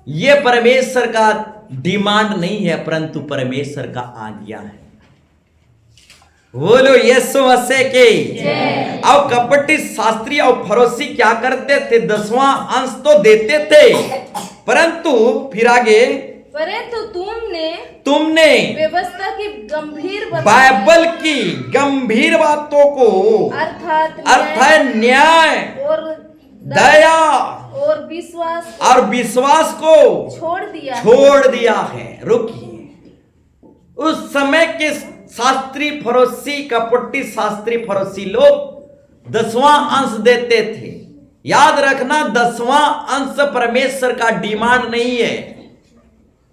ये परमेश्वर का डिमांड नहीं है, परंतु परमेश्वर का आज्ञा है। बोलो यीशु मसीह के। और कपटी शास्त्री और फरीसी क्या करते थे? 10वां अंश तो देते थे, परंतु फिर आगे, परंतु तुमने व्यवस्था की गंभीर बाइबल की गंभीर बातों को अर्थात न्याय और दया और विश्वास को छोड़ दिया है। रुकिए, उस समय के शास्त्री फरीसी, कपटी शास्त्री फरीसी लोग 10वां अंश देते थे। याद रखना, 10वां अंश परमेश्वर का डिमांड नहीं है।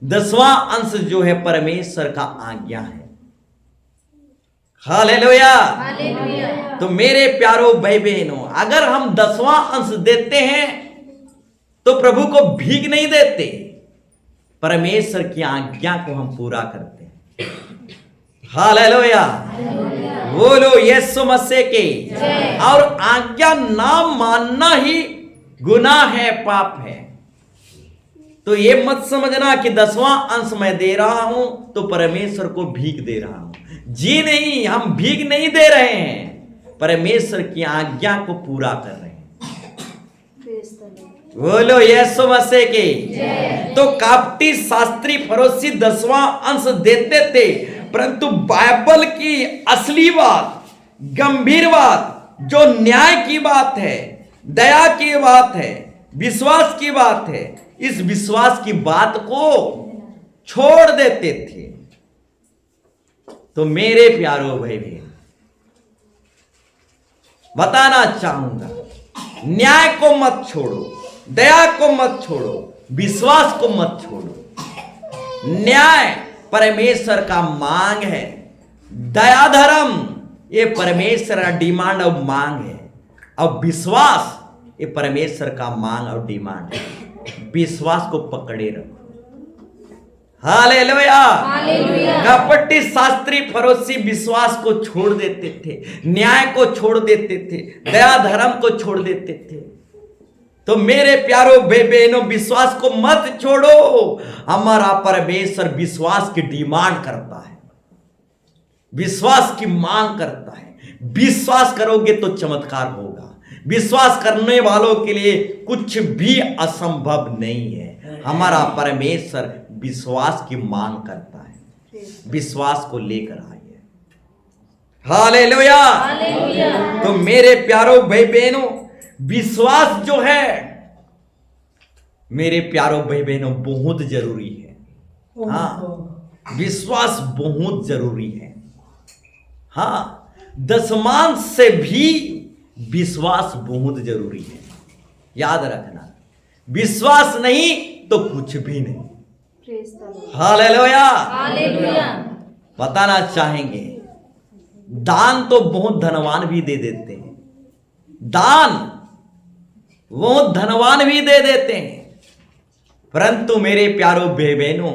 10वां अंश जो है परमेश्वर का आज्ञा है। हालेलुया। तो मेरे प्यारो भाई बहनों, अगर हम 10वां अंश देते हैं तो प्रभु को भीख नहीं देते, परमेश्वर की आज्ञा को हम पूरा करते हैं। हालेलुया। बोलो यीशु मसीह के। और आज्ञा ना मानना ही गुनाह है, पाप है। तो ये मत समझना कि 10वां अंश मैं दे रहा हूं तो परमेश्वर को भीख दे रहा हूं। जी नहीं, हम भीख नहीं दे रहे हैं, परमेश्वर की आज्ञा को पूरा कर रहे हैं। बोलो यीशु मसीह के। तो कपटी शास्त्री फरीसी 10वां अंश देते थे, परंतु बाइबल की असली बात, गंभीर बात, जो न्याय की बात है, दया की बात है, विश्वास की बात है, इस विश्वास की बात को छोड़ देते थे। तो मेरे प्यारो भाई बहन, बताना चाहूंगा, न्याय को मत छोड़ो, दया को मत छोड़ो, विश्वास को मत छोड़ो। न्याय परमेश्वर का मांग है, दया धर्म ये परमेश्वर का डिमांड और मांग है, और विश्वास ये परमेश्वर का मांग और डिमांड है। विश्वास को पकड़े रखो। हालेलुया। हालेलुया। कपटी शास्त्री फरोसी विश्वास को छोड़ देते थे, न्याय को छोड़ देते थे, दया धर्म को छोड़ देते थे। तो मेरे प्यारो बहनों, विश्वास को मत छोड़ो। हमारा परमेश्वर विश्वास की डिमांड करता है, विश्वास की मांग करता है। विश्वास करोगे तो चमत्कार होगा। विश्वास करने वालों के लिए कुछ भी असंभव नहीं है। हमारा परमेश्वर विश्वास की मांग करता है। विश्वास को लेकर आइए। हालेलुया। हालेलुया। तो मेरे प्यारो भाई बहनों, विश्वास जो है मेरे प्यारो भाई बहनों बहुत जरूरी है। हाँ, विश्वास बहुत जरूरी है। हाँ, दशमांश से भी विश्वास बहुत जरूरी है। याद रखना, विश्वास नहीं तो कुछ भी नहीं। हालेलुया। हालेलुया। बताना चाहेंगे, दान तो बहुत धनवान भी दे देते हैं, दान बहुत धनवान भी दे देते हैं, परंतु मेरे प्यारो बहनों,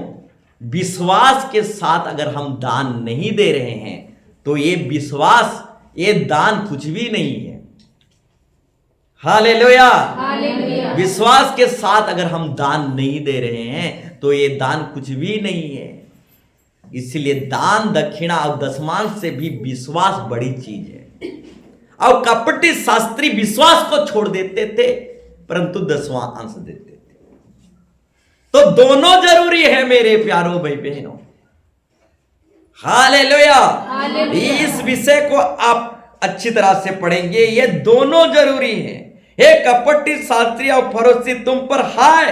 विश्वास के साथ अगर हम दान नहीं दे रहे हैं तो ये विश्वास, ये दान कुछ भी नहीं है। हालेलुया। हालेलुया। विश्वास के साथ अगर हम दान नहीं दे रहे हैं तो ये दान कुछ भी नहीं है। इसलिए दान, दक्षिणा और दशमांश से भी विश्वास बड़ी चीज है। और कपटी शास्त्री विश्वास को छोड़ देते थे परंतु दसवां अंश देते थे। तो दोनों जरूरी है मेरे प्यारो भाई बहनों। हालेलुया। हालेलुया। इस विषय को आप अच्छी तरह से पढ़ेंगे, ये दोनों जरूरी है। हे कपटी शास्त्री और फरोसी, तुम पर हाय,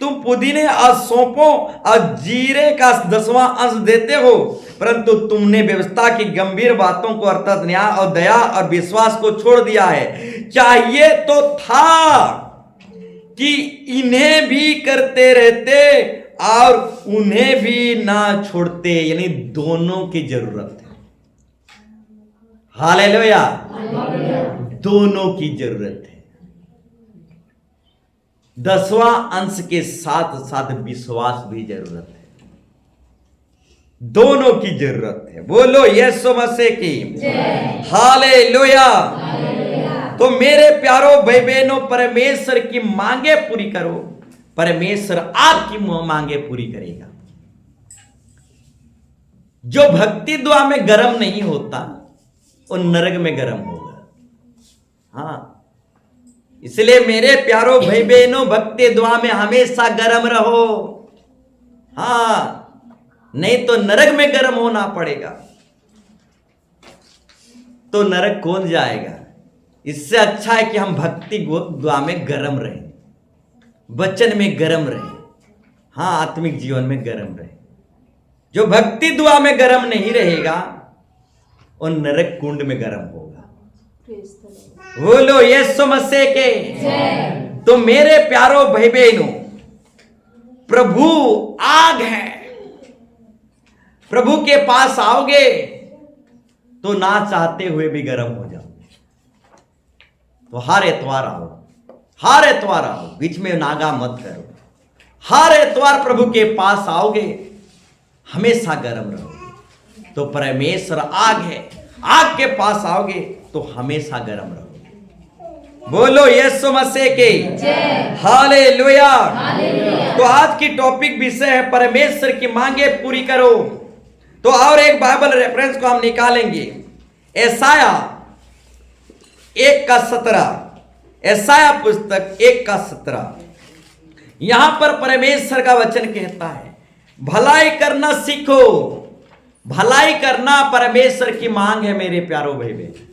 तुम पुदीने और सौंपों और जीरे का 10वां अंश देते हो, परंतु तुमने व्यवस्था की गंभीर बातों को अर्थात न्याय और दया और विश्वास को छोड़ दिया है। चाहिए तो था कि इन्हें भी करते रहते और उन्हें भी ना छोड़ते, यानी दोनों की जरूरत है। हालेलुया। दोनों की जरूरत है। 10वां अंश के साथ साथ विश्वास भी जरूरत है। दोनों की जरूरत है। बोलो यीशु मसीह की हालेलुया। तो मेरे प्यारो भाई बहनों, परमेश्वर की मांगे पूरी करो, परमेश्वर आपकी मांगे पूरी करेगा। जो भक्ति दुआ में गर्म नहीं होता वो नरक में गर्म होगा। हाँ, इसलिए मेरे प्यारो भाई बहनों, भक्ति दुआ में हमेशा गर्म रहो। हाँ, नहीं तो नरक में गर्म होना पड़ेगा। तो नरक कौन जाएगा? इससे अच्छा है कि हम भक्ति दुआ में गर्म रहें, वचन में गर्म रहें, हाँ, आत्मिक जीवन में गर्म रहें। जो भक्ति दुआ में गर्म नहीं रहेगा वो नरक कुंड में गर्म होगा। बोलो यीशु मसीह के। तो मेरे प्यारो भाई बहनों, प्रभु आग है। प्रभु के पास आओगे तो ना चाहते हुए भी गर्म हो जाओगे। तो हर एतवार आओ, हर एतवार आओ, बीच में नागा मत करो। हर एतवार प्रभु के पास आओगे, हमेशा गर्म रहोगे। तो परमेश्वर आग है, आग के पास आओगे तो हमेशा गर्म रहोगे। बोलो यीशु मसीह के हालेलुया। तो आज की टॉपिक विषय है परमेश्वर की मांगे पूरी करो। तो और एक बाइबल रेफरेंस को हम निकालेंगे, यशाया 1:17, यशाया पुस्तक 1:17। यहां पर परमेश्वर का वचन कहता है, भलाई करना सीखो। भलाई करना परमेश्वर की मांग है मेरे प्यारो भाई बहन।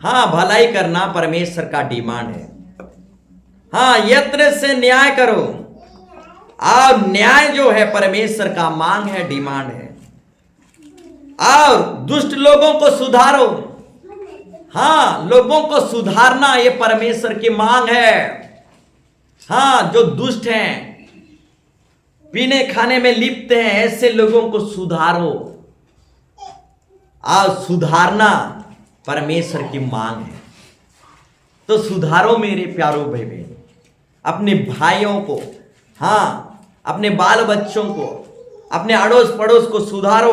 हाँ, भलाई करना परमेश्वर का डिमांड है। हाँ, यत्न से न्याय करो। और न्याय जो है परमेश्वर का मांग है, डिमांड है। और दुष्ट लोगों को सुधारो। हाँ, लोगों को सुधारना ये परमेश्वर की मांग है। हाँ, जो दुष्ट हैं, पीने खाने में लिप्त हैं, ऐसे लोगों को सुधारो। और सुधारना परमेश्वर की मांग है। तो सुधारो मेरे प्यारो भाई बहन, अपने भाइयों को। हाँ, अपने बाल बच्चों को, अपने अड़ोस पड़ोस को सुधारो।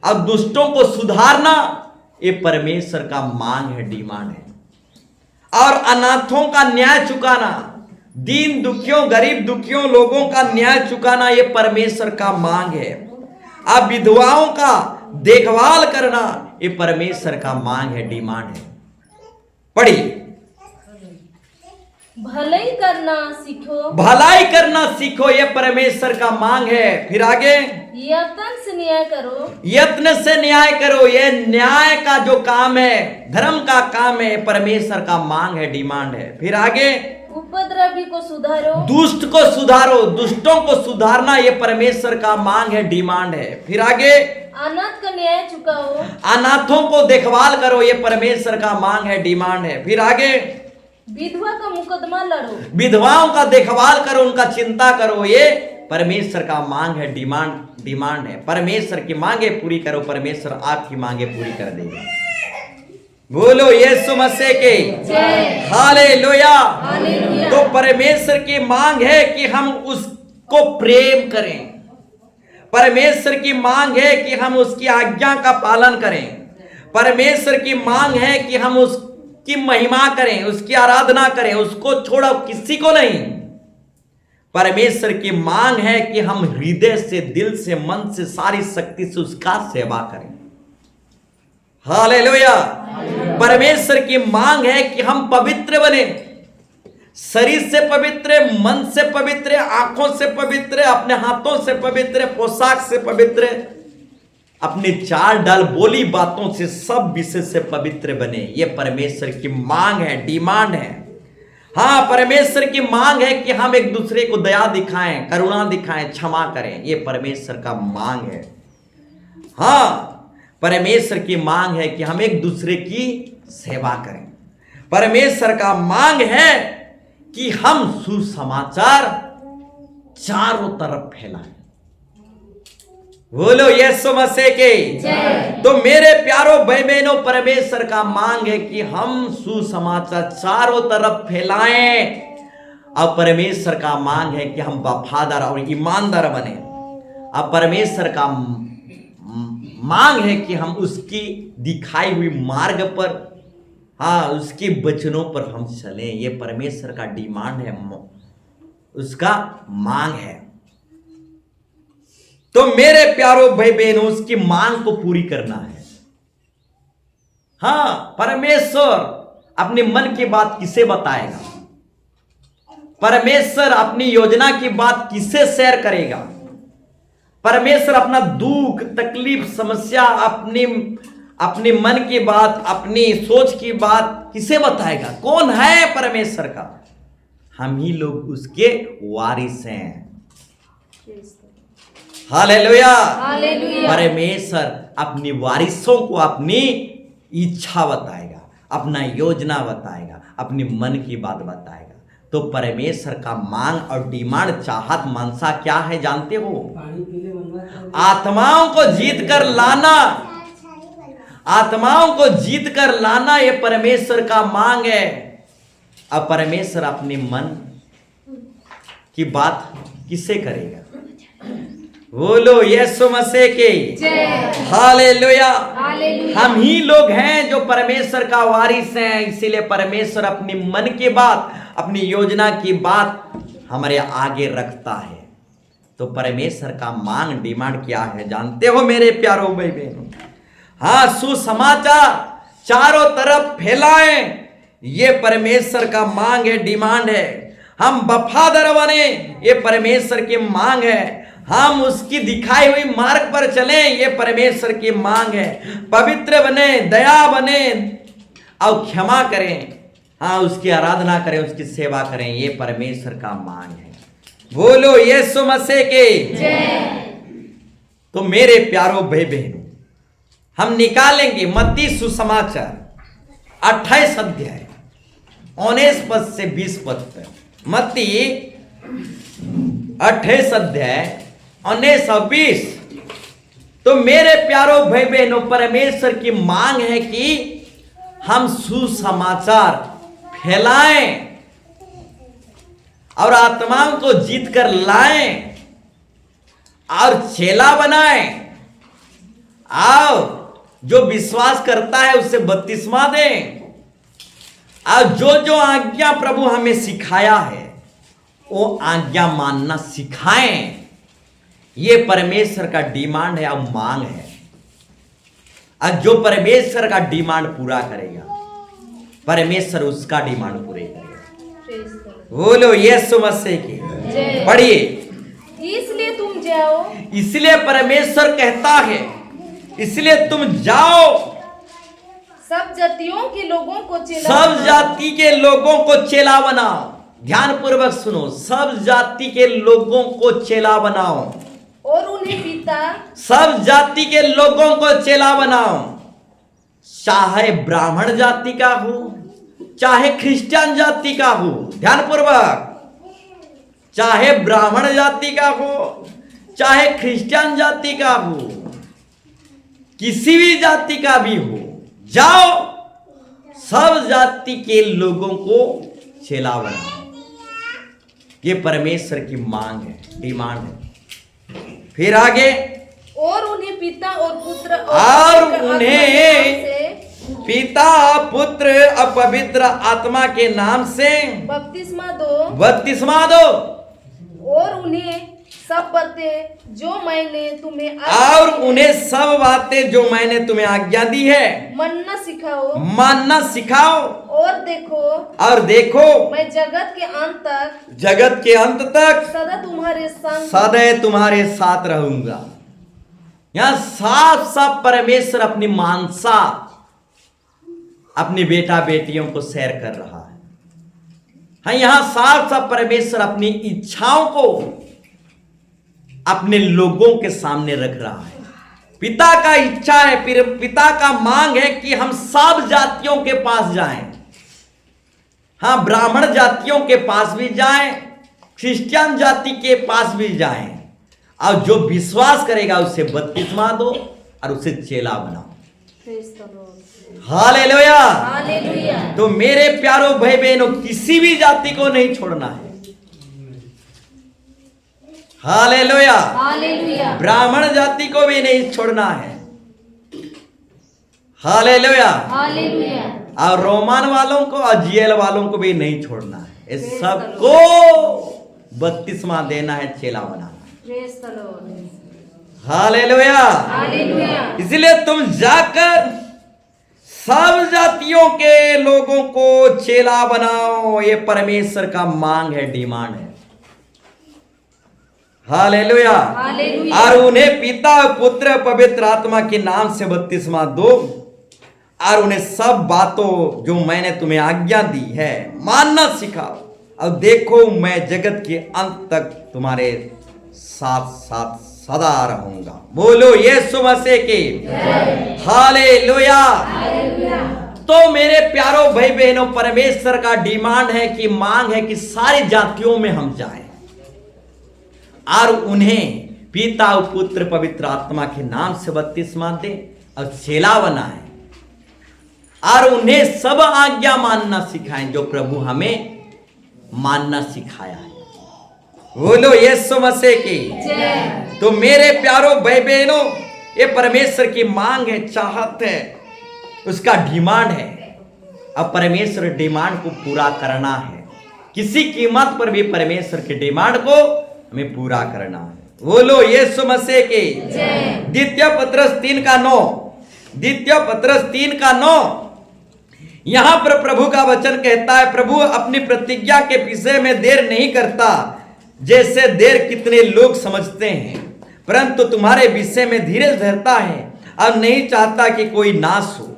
अब दुष्टों को सुधारना ये परमेश्वर का मांग है, डिमांड है। और अनाथों का न्याय चुकाना, दीन दुखियों, गरीब दुखियों लोगों का न्याय चुकाना ये परमेश्वर का मांग है। अब विधवाओं का देखभाल करना ये परमेश्वर का मांग है, डिमांड है। पढ़िए, भलाई करना सीखो, भलाई करना सीखो, ये परमेश्वर का मांग है। फिर आगे, यत्न से न्याय करो, यत्न से न्याय करो, ये न्याय का जो काम है, धर्म का काम है, परमेश्वर का मांग है, डिमांड है। फिर आगे, उपद्रवी को सुधारो, दुष्ट को सुधारो, दुष्टों को सुधारना ये परमेश्वर का मांग है, डिमांड है। फिर आगे, अनाथ का न्याय चुकाओ, अनाथों को देखभाल करो, ये परमेश्वर का मांग है, डिमांड है। फिर आगे, विधवा का मुकदमा लड़ो, विधवाओं का देखभाल करो, उनका चिंता करो, ये परमेश्वर का मांग है, डिमांड है। परमेश्वर की मांगे पूरी करो, परमेश्वर आपकी मांगे पूरी कर देगा। बोलो यीशु मसीह के जय, हालेलुया। हालेलुया। तो परमेश्वर की मांग है कि हम उसको प्रेम करें। परमेश्वर की मांग है कि हम उसकी आज्ञा का पालन करें। परमेश्वर की मांग है कि हम उसकी महिमा करें, उसकी आराधना करें, उसको छोड़ो किसी को नहीं। परमेश्वर की मांग है कि हम हृदय से, दिल से, मन से, सारी शक्ति से उसका सेवा करें। हालेलुया। परमेश्वर की मांग है कि हम पवित्र बने, शरीर से पवित्र, मन से पवित्र, आंखों से पवित्र, अपने हाथों से पवित्र, पोशाक से पवित्र, अपनी चाल डाल बोली बातों से, सब विषय से पवित्र बने। यह परमेश्वर की मांग है, डिमांड है। हाँ, परमेश्वर की मांग है कि हम एक दूसरे को दया दिखाएं, करुणा दिखाएं, क्षमा करें। यह परमेश्वर का मांग है। हाँ, परमेश्वर की मांग है कि हम एक दूसरे की सेवा करें। परमेश्वर का मांग है कि हम सुसमाचार चारों तरफ फैलाएं। बोलो यीशु मसीह के जय। तो मेरे प्यारो भाई बहनों, परमेश्वर का मांग है कि हम सुसमाचार चारों तरफ फैलाएं। अब परमेश्वर का मांग है कि हम वफादार और ईमानदार बने। अब परमेश्वर का मांग है कि हम उसकी दिखाई हुई मार्ग पर, हाँ, उसके वचनों पर हम चलें। ये परमेश्वर का डिमांड है, उसका मांग है। तो मेरे प्यारो भाई बहनों, उसकी मांग को पूरी करना है। हाँ, परमेश्वर अपने मन की बात किसे बताएगा? परमेश्वर अपनी योजना की बात किसे शेयर करेगा? परमेश्वर अपना दुख, तकलीफ, समस्या, अपने मन की बात, अपनी सोच की बात किसे बताएगा? कौन है परमेश्वर का? हम ही लोग उसके वारिस हैं। हालेलुया। हालेलुया। परमेश्वर अपनी वारिसों को अपनी इच्छा बताएगा, अपना योजना बताएगा, अपनी मन की बात बताएगा। तो परमेश्वर का मांग और डिमांड, चाहत, मनसा क्या है जानते हो? आत्माओं को जीत कर लाना, आत्माओं को जीत कर लाना, ये परमेश्वर का मांग है। अब परमेश्वर अपने मन की बात किसे करेगा? बोलो यीशु मसीह के जय। हालेलुया। हालेलुया। हम ही लोग हैं जो परमेश्वर का वारिस हैं। इसीलिए परमेश्वर अपनी मन की बात, अपनी योजना की बात हमारे आगे रखता है। तो परमेश्वर का मांग, डिमांड क्या है जानते हो मेरे प्यारो भाई बहनों? हाँ, सुसमाचार चारों तरफ फैलाएं, ये परमेश्वर का मांग है, डिमांड है। हम वफादार बने, ये परमेश्वर की मांग है। हम उसकी दिखाई हुई मार्ग पर चलें, ये परमेश्वर की मांग है। पवित्र बने, दया बने और क्षमा करें। हाँ, उसकी आराधना करें, उसकी सेवा करें, ये परमेश्वर का मांग है। बोलो यीशु मसीह के जय। तो मेरे प्यारो भाई बहनों, हम निकालेंगे मत्ती सुसमाचार 28 अध्याय 19 पद से 20 पद तक। मत्ती 28 अध्याय 19 और 20। तो मेरे प्यारो भाई बहनों, परमेश्वर की मांग है कि हम सुसमाचार फैलाएं। और आत्माओं को जीत कर लाएं और चेला बनाएं, और जो विश्वास करता है उससे बपतिस्मा दें, और जो जो आज्ञा प्रभु हमें सिखाया है वो आज्ञा मानना सिखाएं। ये परमेश्वर का डिमांड है और मांग है। और जो परमेश्वर का डिमांड पूरा करेगा, परमेश्वर उसका डिमांड पूरे करेगा। बोलो यीशु मसीह की। पढ़िए, इसलिए तुम जाओ, इसलिए परमेश्वर कहता है, इसलिए तुम जाओ, सब जातियों के लोगों को चेला सब जाति के लोगों को चेला बनाओ। ध्यान पूर्वक सुनो, सब जाति के लोगों को चेला बनाओ, और उन्हें पिता, सब जाति के लोगों को चेला बनाओ, चाहे ब्राह्मण जाति का हो, चाहे क्रिश्चियन जाति का हो। ध्यान पूर्वक, चाहे ब्राह्मण जाति का हो, चाहे क्रिश्चियन जाति का हो, किसी भी जाति का भी हो, जाओ सब जाति के लोगों को चेला बनाओ। ये परमेश्वर की मांग है, डिमांड है। फिर आगे, और उन्हें पिता और पुत्र और उन्हें पिता, पुत्र और पवित्र आत्मा के नाम से बपतिस्मा दो, बपतिस्मा दो, और उन्हें सब बातें जो मैंने तुम्हें और उन्हें सब बातें जो मैंने तुम्हें आज्ञा दी है मानना सिखाओ, मानना सिखाओ। और देखो मैं जगत के अंत तक, जगत के अंत तक सदा तुम्हारे संग, सदैव तुम्हारे साथ रहूंगा। यहां साफ साफ परमेश्वर अपनी मानसा अपनी बेटा बेटियों को शेयर कर रहा है। हाँ, यहां साफ साफ परमेश्वर अपनी इच्छाओं को अपने लोगों के सामने रख रहा है। पिता का इच्छा है, फिर पिता का मांग है कि हम सब जातियों के पास जाएं। हाँ, ब्राह्मण जातियों के पास भी जाएं, क्रिश्चियन जाति के पास भी जाएं, और जो विश्वास करेगा उसे बपतिस्मा दो और उसे चेला बनाओ। Hallelujah, hallelujah. तो मेरे प्यारो भाई बहनों, किसी भी जाति को नहीं छोड़ना है। Hallelujah, hallelujah. ब्राह्मण जाति को भी नहीं छोड़ना है। Hallelujah, hallelujah. और रोमान वालों को और जीएल वालों को भी नहीं छोड़ना है। इस सबको बपतिस्मा देना है, चेला बनाना। Hallelujah, hallelujah. इसलिए तुम जाकर सब जातियों के लोगों को चेला बनाओ। ये परमेश्वर का मांग है, डिमांड है। Hallelujah, hallelujah. और उन्हें पिता, पुत्र, पवित्र आत्मा के नाम से बपतिस्मा दो, और उन्हें सब बातों जो मैंने तुम्हें आज्ञा दी है मानना सिखाओ। और देखो, मैं जगत के अंत तक तुम्हारे साथ साथ सदा रहूंगा। बोलो यीशु मसीह की। हालेलुया। तो मेरे प्यारो भाई बहनों, परमेश्वर का डिमांड है कि मांग है कि सारी जातियों में हम जाएं और उन्हें पिता, पुत्र, पवित्र आत्मा के नाम से बपतिस्मा दें और चेला बनाएं, और उन्हें सब आज्ञा मानना सिखाएं जो प्रभु हमें मानना सिखाया है। बोलो यीशु मसीह की। तो मेरे प्यारो भाई बहनों, ये परमेश्वर की मांग है, चाहत है, उसका डिमांड है। अब परमेश्वर डिमांड को पूरा करना है, किसी कीमत पर भी परमेश्वर के डिमांड को हमें पूरा करना है। बोलो यीशु मसीह की। द्वितीय पत्रस 3:9, द्वितीय पत्रस 3:9, यहां पर प्रभु का वचन कहता है, प्रभु अपनी प्रतिज्ञा के विषय में देर नहीं करता, जैसे देर कितने लोग समझते हैं, परंतु तुम्हारे विषय में धीरज धरता है और नहीं चाहता कि कोई नाश हो,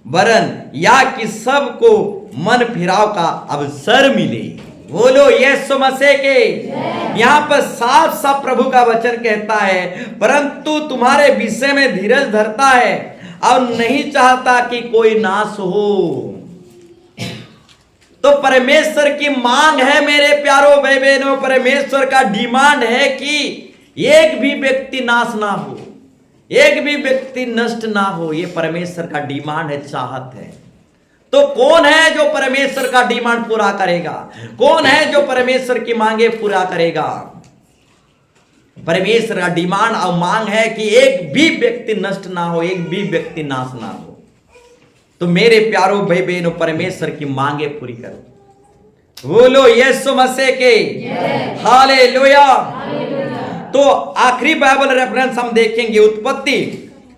वरन या कि सबको मन फिराव का अवसर मिले। बोलो यीशु मसीह के। यहां पर साफ साफ प्रभु का वचन कहता है, परंतु तुम्हारे विषय में धीरज धरता है और नहीं चाहता कि कोई नाश हो। तो परमेश्वर की मांग है मेरे प्यारो भाई बहनों, परमेश्वर का डिमांड है कि एक भी व्यक्ति नाश ना हो, एक भी व्यक्ति नष्ट ना हो। ये परमेश्वर का डिमांड है, चाहत है। तो कौन है जो परमेश्वर का डिमांड पूरा करेगा? कौन है जो परमेश्वर की मांगे पूरा करेगा? परमेश्वर का डिमांड और मांग है कि एक भी व्यक्ति नष्ट ना हो, एक भी व्यक्ति नाश ना हो। तो मेरे प्यारो भाई बहनों, परमेश्वर की मांगे पूरी करो। बोलो यीशु मसीह के हालेलुया। तो आखिरी बाइबल रेफरेंस हम देखेंगे उत्पत्ति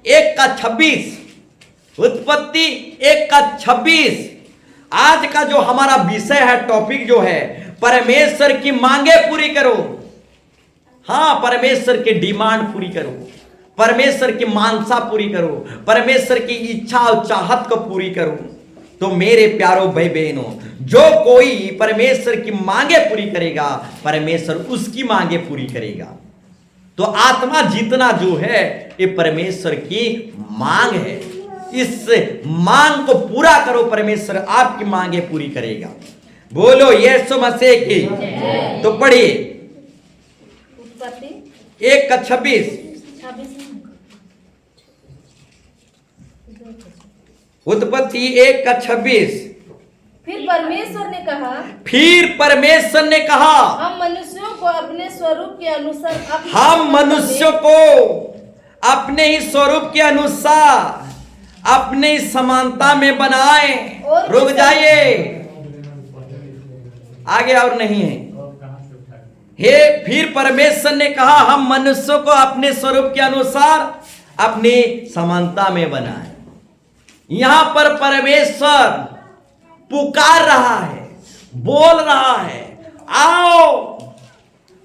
1:26। उत्पत्ति 1:26। आज का जो हमारा विषय है, टॉपिक जो है, परमेश्वर की मांगे पूरी करो। हाँ, परमेश्वर की डिमांड पूरी करो, परमेश्वर की मानसा पूरी करो, परमेश्वर की इच्छा और चाहत को पूरी करो। तो मेरे प्यारो भाई बहनों, जो कोई परमेश्वर की मांगे पूरी करेगा, परमेश्वर उसकी मांगे पूरी करेगा। तो आत्मा जीतना जो है, ये परमेश्वर की मांग है। इस मांग को पूरा करो, परमेश्वर आपकी मांगे पूरी करेगा। बोलो यीशु मसीह की। तो पढ़िए उत्पत्ति 1:26। उत्पत्ति 1:26। फिर परमेश्वर ने कहा, फिर परमेश्वर ने कहा, हम मनुष्यों को अपने स्वरूप के अनुसार हम मनुष्यों को अपने ही स्वरूप के अनुसार अपने ही समानता में बनाएं। रुक जाइए, आगे और नहीं है। हे, फिर परमेश्वर ने कहा, हम मनुष्यों को अपने स्वरूप के अनुसार अपनी समानता में बनाएं। यहां पर परमेश्वर पुकार रहा है, बोल रहा है, आओ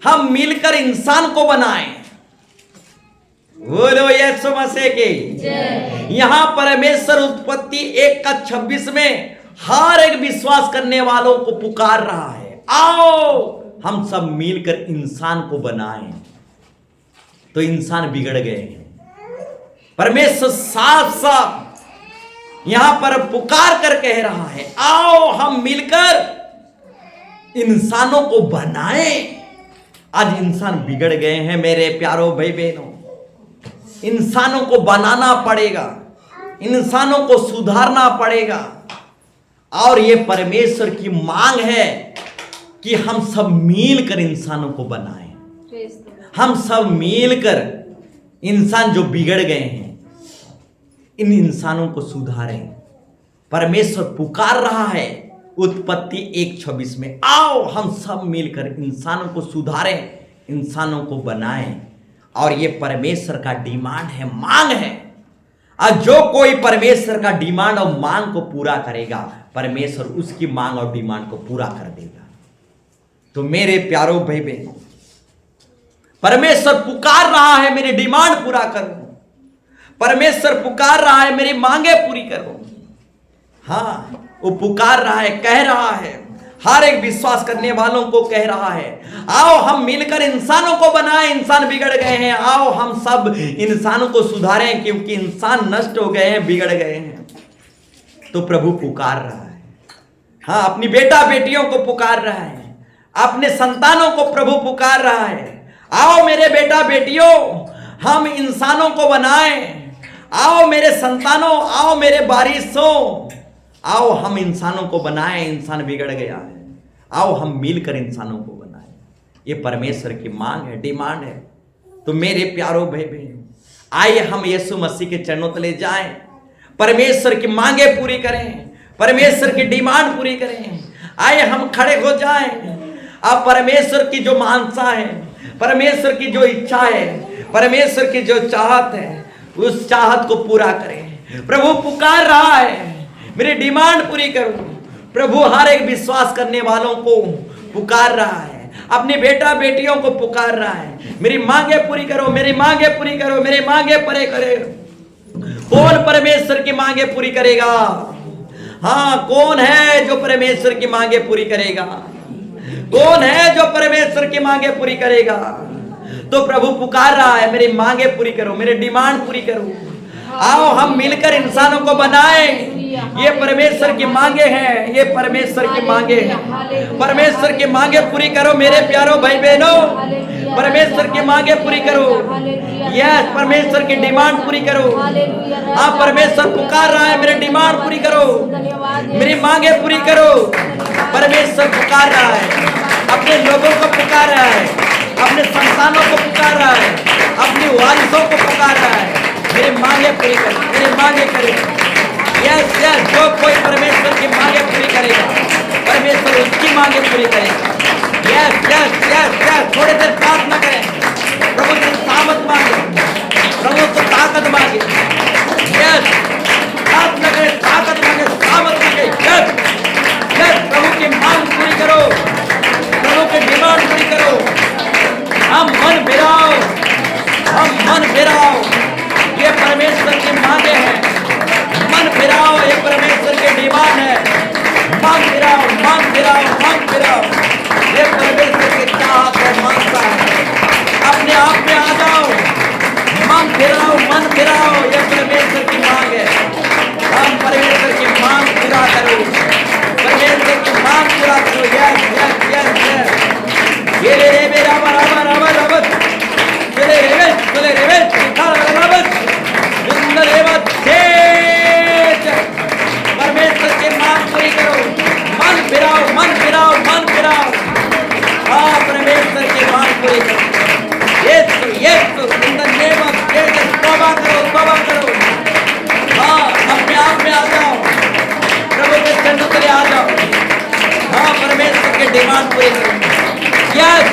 हम मिलकर इंसान को बनाएं। बोलो यीशु मसीह की। यहां परमेश्वर उत्पत्ति 1:26 में हर एक विश्वास करने वालों को पुकार रहा है, आओ हम सब मिलकर इंसान को बनाएं। तो इंसान बिगड़ गए हैं। परमेश्वर साफ साफ यहां पर पुकार कर कह रहा है, आओ हम मिलकर इंसानों को बनाएं। आज इंसान बिगड़ गए हैं मेरे प्यारो भाई बहनों। इंसानों को बनाना पड़ेगा, इंसानों को सुधारना पड़ेगा। और ये परमेश्वर की मांग है कि हम सब मिलकर इंसानों को बनाएं। हम सब मिलकर इंसान जो बिगड़ गए हैं, इन इंसानों को सुधारें। परमेश्वर पुकार रहा है उत्पत्ति 1:26 में, आओ हम सब मिलकर इंसानों को सुधारें, इंसानों को बनाएं। और ये परमेश्वर का डिमांड है, मांग है। और जो कोई परमेश्वर का डिमांड और मांग को पूरा करेगा, परमेश्वर उसकी मांग और डिमांड को पूरा कर देगा। तो मेरे प्यारो भाई बहनों, परमेश्वर पुकार रहा है, मेरी डिमांड पूरा करो। परमेश्वर पुकार रहा है, मेरी मांगे पूरी करो। हाँ, वो पुकार रहा है, कह रहा है, हर एक विश्वास करने वालों को कह रहा है, आओ हम मिलकर इंसानों को बनाएं। इंसान बिगड़ गए हैं, आओ हम सब इंसानों को सुधारें, क्योंकि इंसान नष्ट हो गए हैं, बिगड़ गए हैं। तो प्रभु पुकार रहा है। हाँ, अपनी बेटा बेटियों को पुकार रहा है, अपने संतानों को प्रभु पुकार रहा है, आओ मेरे बेटा बेटियों हम इंसानों को बनाएं। आओ मेरे संतानों, आओ मेरे बारिशों, आओ हम इंसानों को बनाएं। इंसान बिगड़ गया है, आओ हम मिलकर इंसानों को बनाएं। ये परमेश्वर की मांग है, डिमांड है। तो मेरे प्यारो भाई बहन, आइए हम यीशु मसीह के चरणों तले जाएं, परमेश्वर की मांगे पूरी करें, परमेश्वर की डिमांड पूरी करें। आइए हम खड़े हो जाएं। अब परमेश्वर की जो मानसा है, परमेश्वर की जो इच्छा है, परमेश्वर की जो चाहत है, उस चाहत को पूरा करें। प्रभु पुकार रहा है, मेरी डिमांड पूरी करो। प्रभु हर एक विश्वास करने वालों को पुकार रहा है, अपनी बेटा बेटियों को पुकार रहा है, मेरी मांगे पूरी करो, मेरी मांगे पूरी करो, मेरी मांगे पूरी करे। कौन परमेश्वर की मांगे पूरी करेगा? हाँ, कौन है जो परमेश्वर की मांगे पूरी करेगा? कौन है जो परमेश्वर की मांगे पूरी करेगा? तो प्रभु पुकार रहा है, मेरी मांगे पूरी करो, मेरी डिमांड पूरी करो। आओ हम मिलकर इंसानों को बनाएं। ये परमेश्वर की मांगे हैं, ये परमेश्वर की मांगे हैं। परमेश्वर की मांगे पूरी करो मेरे प्यारो भाई बहनों। परमेश्वर की मांगे पूरी करो। यस, परमेश्वर की डिमांड पूरी करो। आप परमेश्वर पुकार रहा है, मेरी डिमांड पूरी करो, मेरी मांगे पूरी करो। परमेश्वर पुकार रहा है, अपने लोगों को पुकार रहा है, अपने संतानों को पुकार रहा है, अपनी वारिसों को पुकार रहा है, मेरी मांगे पूरी करो, मेरी मांगे करो। यस यस, जो कोई परमेश्वर की मांगे पूरी करेगा, परमेश्वर उसकी मांगे पूरी करेगा। यस यस यस यस, थोड़ी देर प्रार्थना करें, प्रभु से सामत मांगे, प्रभु से ताकत मांगे। यस, प्रार्थना करें, ताकत मांगे, सामत मांगे। यस यस, प्रभु की मांग पूरी करो, प्रभु की डिमांड पूरी करो। हम मन फिराओ, हम मन फिराओ, ये परमेश्वर की मांगे हैं। मन फिराओ, ये परमेश्वर की डिमांड है। मांग फिराओ, मांग फिराओ, मांग फिराओ, ये परमेश्वर की चाहत है, मांगता है। अपने आप में आ जाओ, मांग फिराओ, मन फिराओ, ये परमेश्वर की मांग है। हम परमेश्वर की मांग पूरा करो, परमेश्वर की मांग पूरा करो। यस यस यस यस, ये रे रे मेरा बराबर बराबर बराबर, चले रे चले रे बराबर, जिंदा रे बच्चे, परमेश्वर की मांग पूरी करो। मन फिराओ, मन फिराओ, मन फिराओ। हाँ, परमेश्वर की मांग पूरी करो। यीशु यीशु, in the name of Jesus, तौबा करो, तौबा करो। हाँ, अपने आप में आ जाओ, प्रभु के चरणों तले आ जाओ। हाँ, परमेश्वर की डिमांड पूरी करो। यस